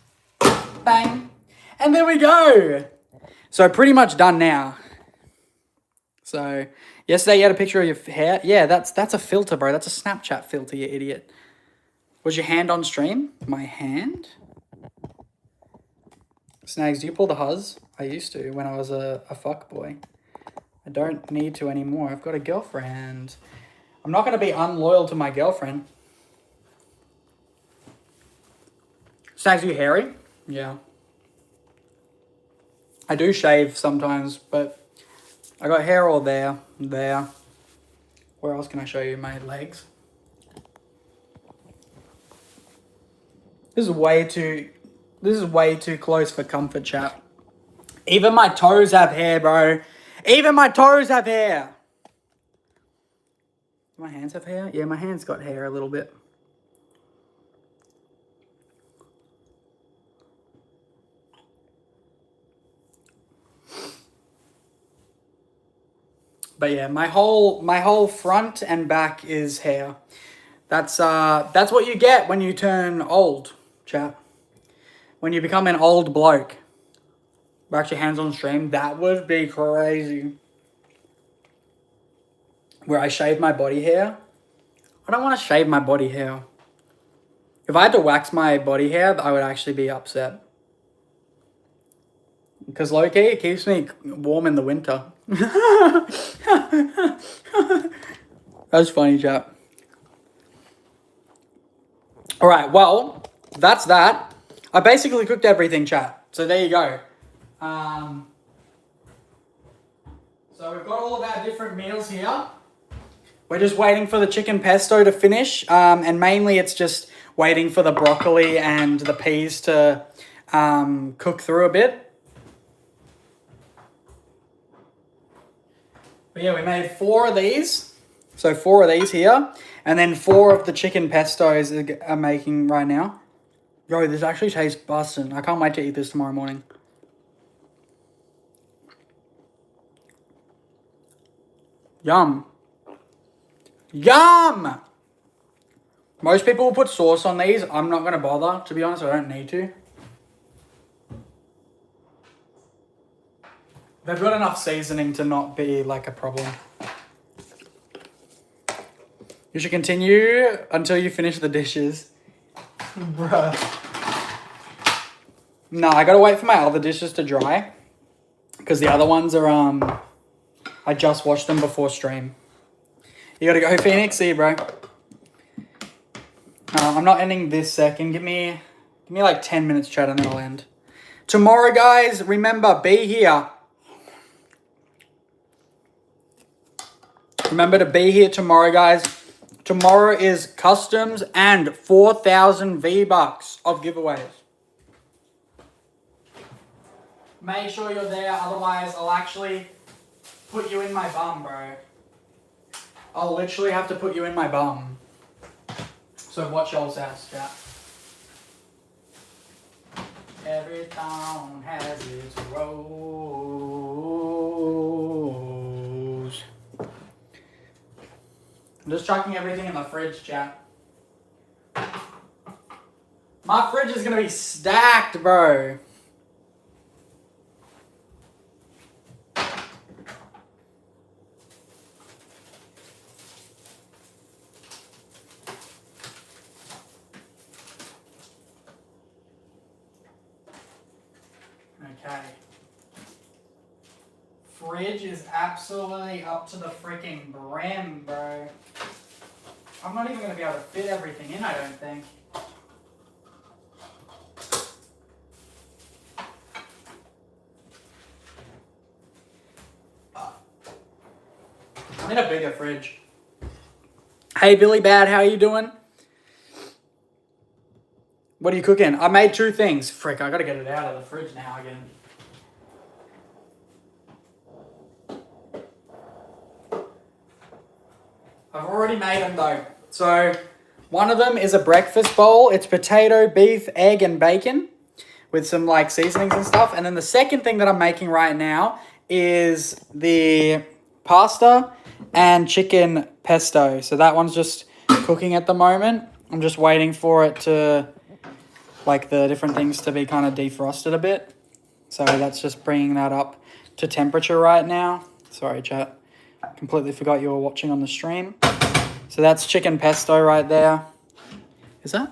Bang. And there we go. So pretty much done now. So yesterday you had a picture of your hair. Yeah, that's a filter, bro. That's a Snapchat filter, you idiot. Was your hand on stream? My hand? Snagz, do you pull the huzz? I used to when I was a fuck boy. I don't need to anymore. I've got a girlfriend. I'm not going to be unloyal to my girlfriend. Snagz, you hairy? Yeah. I do shave sometimes, but I got hair all there. There. Where else can I show you my legs? This is way too close for comfort, chat. Even my toes have hair, bro. Even my toes have hair. Do my hands have hair? Yeah, my hands got hair a little bit. But yeah, my whole front and back is hair. That's what you get when you turn old, chat. When you become an old bloke. Back your hands on stream, that would be crazy. Where I shave my body hair. I don't want to shave my body hair. If I had to wax my body hair, I would actually be upset. Because low-key, it keeps me warm in the winter. That's funny, chat. Alright, well, that's that. I basically cooked everything, chat. So there you go. So we've got all of our different meals here. We're just waiting for the chicken pesto to finish. And mainly it's just waiting for the broccoli and the peas to cook through a bit. But yeah, we made 4 of these. So 4 of these here. And then 4 of the chicken pestos are making right now. Yo, this actually tastes bussin'. I can't wait to eat this tomorrow morning. Yum. Yum! Most people will put sauce on these. I'm not going to bother. To be honest, I don't need to. They've got enough seasoning to not be like a problem. You should continue until you finish the dishes. Bruh. No, I gotta wait for my other dishes to dry. Because the other ones are, I just washed them before stream. You gotta go, Phoenix. See you, bro. I'm not ending this second. Give me like 10 minutes, chat, and then I'll end. Tomorrow, guys, remember, be here. Remember to be here tomorrow, guys. Tomorrow is customs and 4,000 V-Bucks of giveaways. Make sure you're there, otherwise I'll actually put you in my bum, bro. I'll literally have to put you in my bum. So watch y'all's house, chat. Every town has its rose. I'm just chucking everything in the fridge, chat. My fridge is gonna be stacked, bro. Okay. Fridge is absolutely up to the freaking brim, bro. I'm not even going to be able to fit everything in, I don't think. I'm in a bigger fridge. Hey, Billy Bad, how you doing? What are you cooking? I made 2 things. Frick, I got to get it out of the fridge now again. I've already made them though. So one of them is a breakfast bowl. It's potato, beef, egg, and bacon with some like seasonings and stuff. And then the second thing that I'm making right now is the pasta and chicken pesto. So that one's just cooking at the moment. I'm just waiting for it to, like the different things to be kind of defrosted a bit. So that's just bringing that up to temperature right now. Sorry, chat. Completely forgot you were watching on the stream. So that's chicken pesto right there. Is that?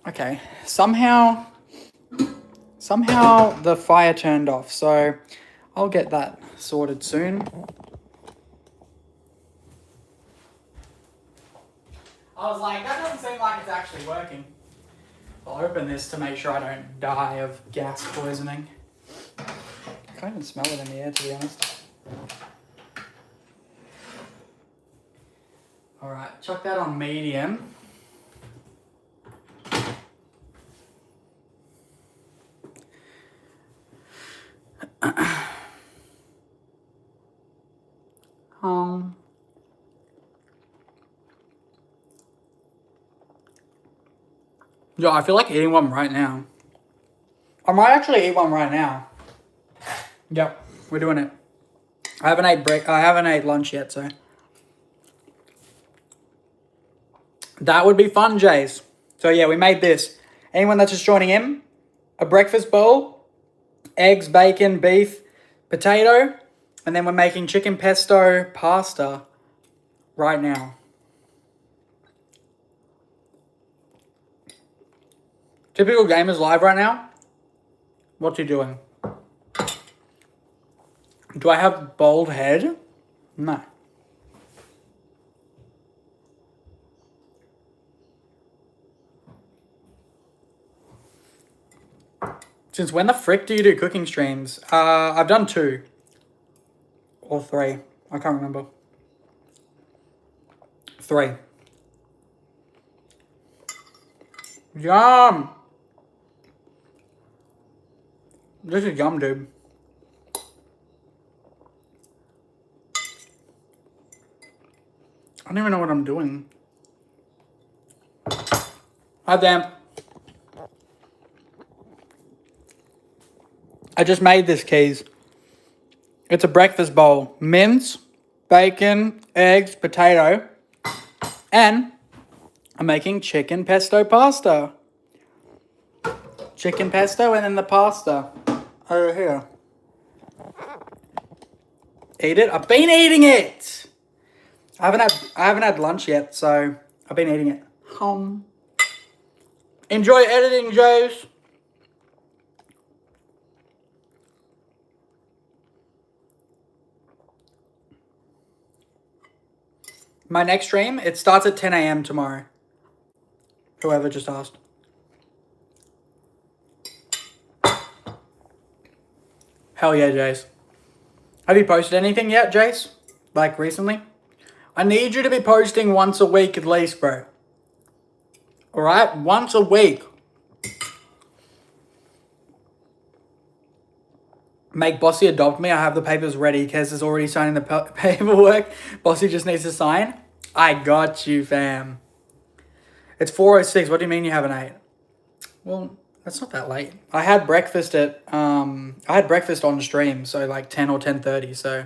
Okay. Somehow the fire turned off. So I'll get that sorted soon. I was like, that doesn't seem like it's actually working. I'll open this to make sure I don't die of gas poisoning. I can't even smell it in the air, to be honest. Alright, chuck that on medium. Yo, I feel like eating one right now. I might actually eat one right now. Yep, we're doing it. I haven't ate lunch yet, so that would be fun, Jays. So yeah, we made this. Anyone that's just joining in, a breakfast bowl, eggs, bacon, beef, potato, and then we're making chicken pesto pasta right now. Typical Gamers live right now. What's he doing? Do I have bald head? No. Since when the frick do you do cooking streams? I've done 2. Or 3. I can't remember. 3. Yum! This is yum, dude. I don't even know what I'm doing. Hi, damn. I just made this, Keys. It's a breakfast bowl. Mince, bacon, eggs, potato, and I'm making chicken pesto pasta. Chicken pesto and then the pasta over here. Eat it? I've been eating it! I haven't had lunch yet, so I've been eating it. Enjoy editing, Jace. My next stream, it starts at 10 a.m. tomorrow. Whoever just asked. Hell yeah, Jace. Have you posted anything yet, Jace? Like recently? I need you to be posting once a week at least, bro. Alright? Once a week. Make Bossy adopt me. I have the papers ready. Kez is already signing the paperwork. Bossy just needs to sign. I got you, fam. It's 4:06. What do you mean you haven't ate? Well, that's not that late. I had breakfast on stream, so like 10 or 10:30, so.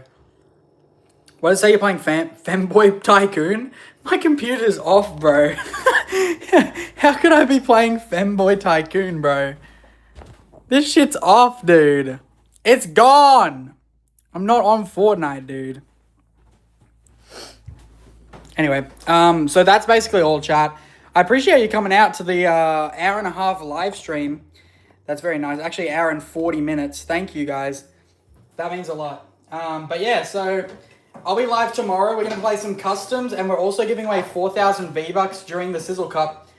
What does it say you're playing Femboy Tycoon? My computer's off, bro. How could I be playing Femboy Tycoon, bro? This shit's off, dude. It's gone. I'm not on Fortnite, dude. Anyway, so that's basically all, chat. I appreciate you coming out to the hour and a half live stream. That's very nice. Actually, hour and 40 minutes. Thank you, guys. That means a lot. But yeah, so I'll be live tomorrow. We're going to play some customs, and we're also giving away 4,000 V-Bucks during the Sizzle Cup.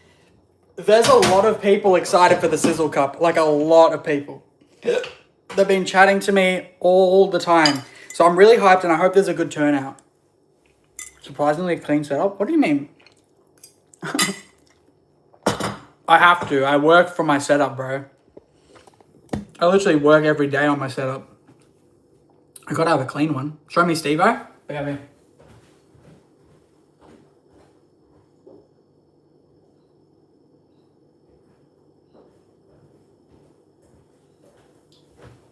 There's a lot of people excited for the Sizzle Cup. Like, a lot of people. They've been chatting to me all the time. So I'm really hyped, and I hope there's a good turnout. Surprisingly clean setup? What do you mean? I have to. I work for my setup, bro. I literally work every day on my setup. I gotta have a clean one. Show me Steve-O. Look at me.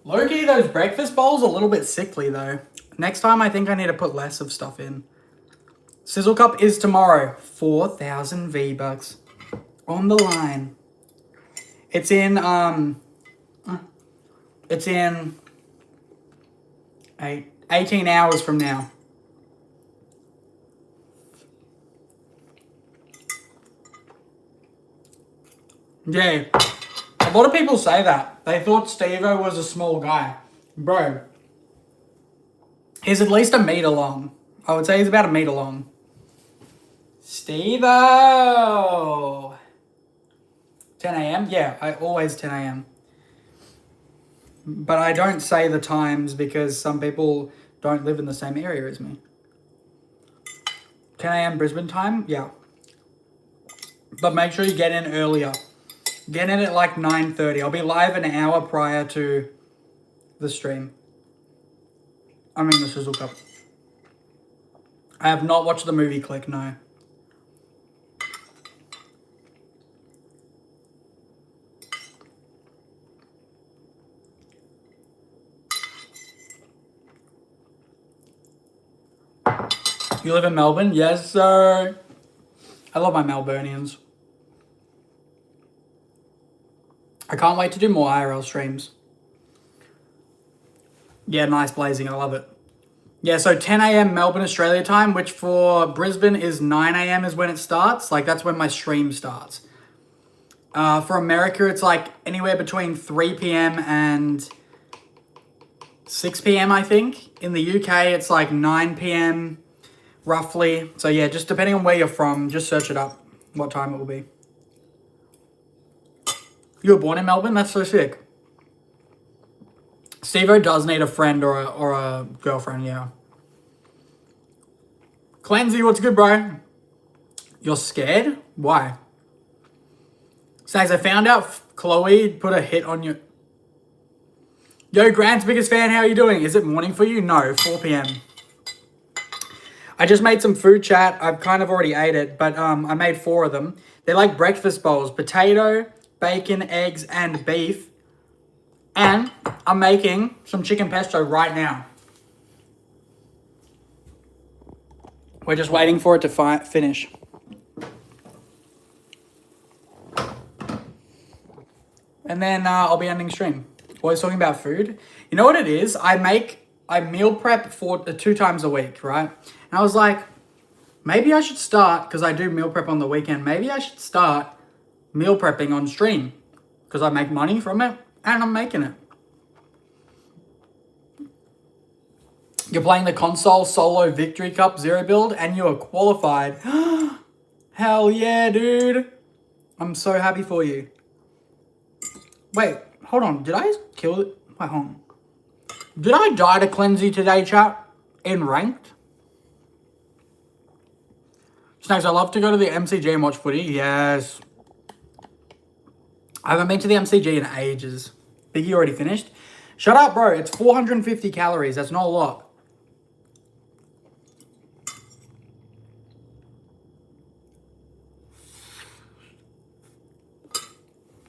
Low-key, those breakfast bowls are a little bit sickly, though. Next time, I think I need to put less of stuff in. Sizzle Cup is tomorrow. 4,000 V-Bucks. On the line. It's in 18 hours from now. Yeah. A lot of people say that. They thought Steve-O was a small guy. Bro. He's at least a meter long. I would say he's about a meter long. Steve-O! 10 a.m.? Yeah, I always 10 a.m. But I don't say the times because some people don't live in the same area as me. 10 a.m. Brisbane time? Yeah. But make sure you get in earlier. Get in at like 9:30. I'll be live an hour prior to the stream. I mean the Sizzle Cup. I have not watched the movie Click, no. You live in Melbourne? Yes, sir. I love my Melburnians. I can't wait to do more IRL streams. Yeah, nice blazing. I love it. Yeah, so 10 a.m. Melbourne, Australia time, which for Brisbane is 9 a.m. is when it starts. Like, that's when my stream starts. For America, it's like anywhere between 3 p.m. and 6 p.m., I think. In the UK, it's like 9 p.m. roughly. So yeah, just depending on where you're from, just search it up, what time it will be. You were born in Melbourne? That's so sick. Steve-O does need a friend or a girlfriend, yeah. Cleansy, what's good, bro? You're scared? Why? Snagz, I found out Chloe put a hit on you. Yo, Grant's biggest fan, how are you doing? Is it morning for you? No, 4 p.m. I just made some food, chat. I've kind of already ate it, but I made 4 of them. They're like breakfast bowls: potato, bacon, eggs, and beef. And I'm making some chicken pesto right now. We're just waiting for it to finish. And then I'll be ending stream. Always talking about food. You know what it is? I meal prep for 2 times a week, right? And I was like, maybe I should start, because I do meal prep on the weekend, maybe I should start meal prepping on stream, because I make money from it, and I'm making it. You're playing the console solo victory cup 0 build, and you are qualified. Hell yeah, dude. I'm so happy for you. Wait, hold on. Did I kill it? Wait, hold on. Did I die to Cleansy today, chat? In ranked? Snagz, I love to go to the MCG and watch footy. Yes. I haven't been to the MCG in ages. Biggie already finished? Shut up, bro. It's 450 calories. That's not a lot.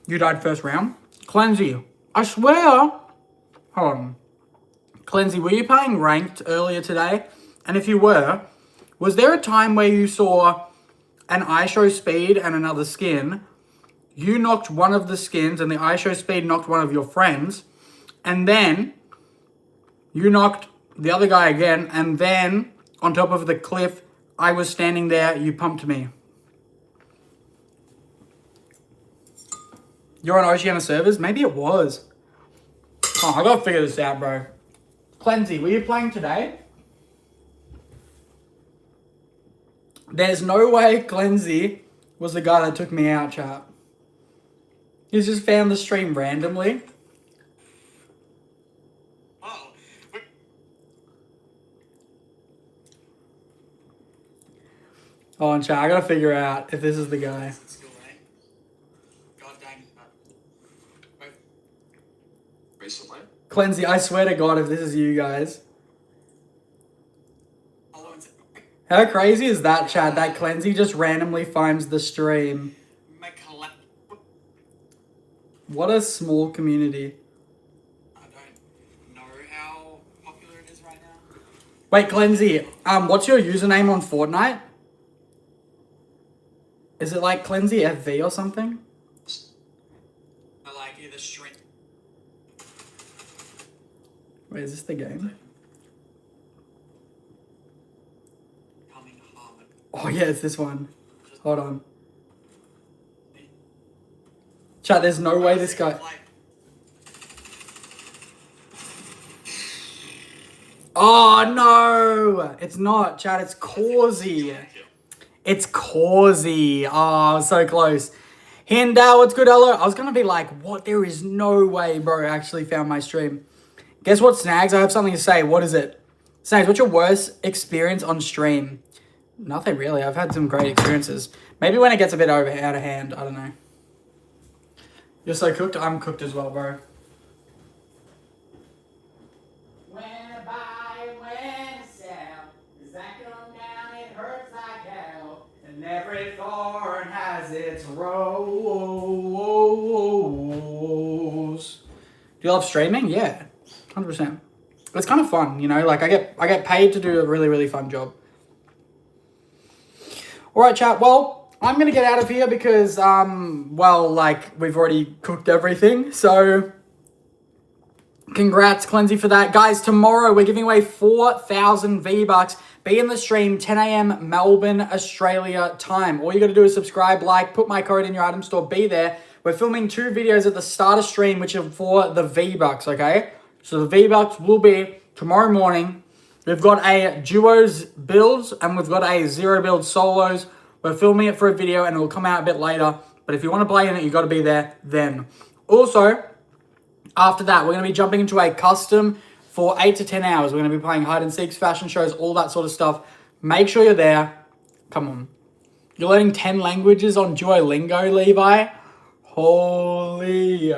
You died first round? Cleansy, I swear. Hold on. Cleansy, were you playing ranked earlier today? And if you were, was there a time where you saw an ISO speed and another skin? You knocked one of the skins and the ISO speed knocked one of your friends. And then you knocked the other guy again. And then on top of the cliff, I was standing there. You pumped me. You're on Oceania servers? Maybe it was. Oh, I gotta figure this out, bro. Cleansy, were you playing today? There's no way Cleansy was the guy that took me out, chat. He's just found the stream randomly. Oh. Oh, and chat, I gotta figure out if this is the guy. Recently? Cleansy, I swear to God, if this is you guys. How crazy is that, chat? That Cleansy just randomly finds the stream. What a small community. I don't know how popular it is right now. Wait, Cleansy, what's your username on Fortnite? Is it like Cleansy FV or something? I like either shrink. Wait, is this the game? Oh yeah, it's this one. Hold on. Chat, there's no way this guy... Oh no! It's not, chat, it's Causey. It's Causey. Oh, so close. Hindal, what's good, hello? I was gonna be like, what? There is no way, bro, actually found my stream. Guess what, Snagz? I have something to say. What is it? Snagz, what's your worst experience on stream? Nothing really. I've had some great experiences. Maybe when it gets a bit out of hand. I don't know. You're so cooked? I'm cooked as well, bro. When I buy, when I sell, as I come down, it hurts like hell. And every thorn has its rose. Do you love streaming? Yeah, 100%. It's kind of fun, you know. Like I get paid to do a really, really fun job. All right, chat. Well, I'm going to get out of here because, well, like, we've already cooked everything. So, congrats, Cleansy, for that. Guys, tomorrow we're giving away 4,000 V-Bucks. Be in the stream, 10 a.m. Melbourne, Australia time. All you got to do is subscribe, like, put my code in your item store, be there. We're filming 2 videos at the start of stream, which are for the V-Bucks, okay? So, the V-Bucks will be tomorrow morning. We've got a duos builds and we've got a 0 build solos. We're filming it for a video and it will come out a bit later. But if you want to play in it, you got to be there then. Also, after that, we're going to be jumping into a custom for 8 to 10 hours. We're going to be playing hide and seeks, fashion shows, all that sort of stuff. Make sure you're there. Come on. You're learning 10 languages on Duolingo, Levi? Holy.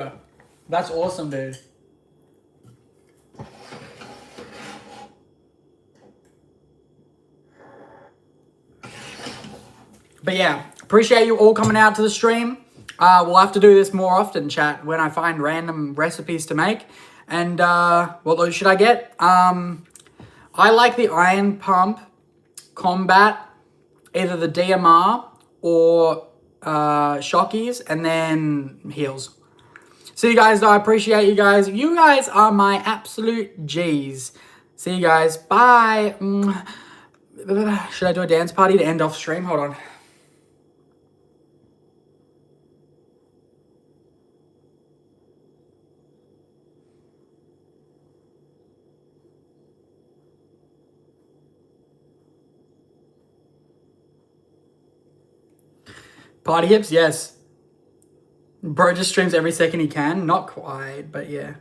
That's awesome, dude. But yeah, appreciate you all coming out to the stream. We'll have to do this more often, chat, when I find random recipes to make. And what should I get? I like the Iron Pump Combat, either the DMR or Shockies, and then Heels. See you guys, though. I appreciate you guys. You guys are my absolute G's. See you guys. Bye. Should I do a dance party to end off stream? Hold on. Party hips? Yes. Bro just streams every second he can. Not quite, but yeah.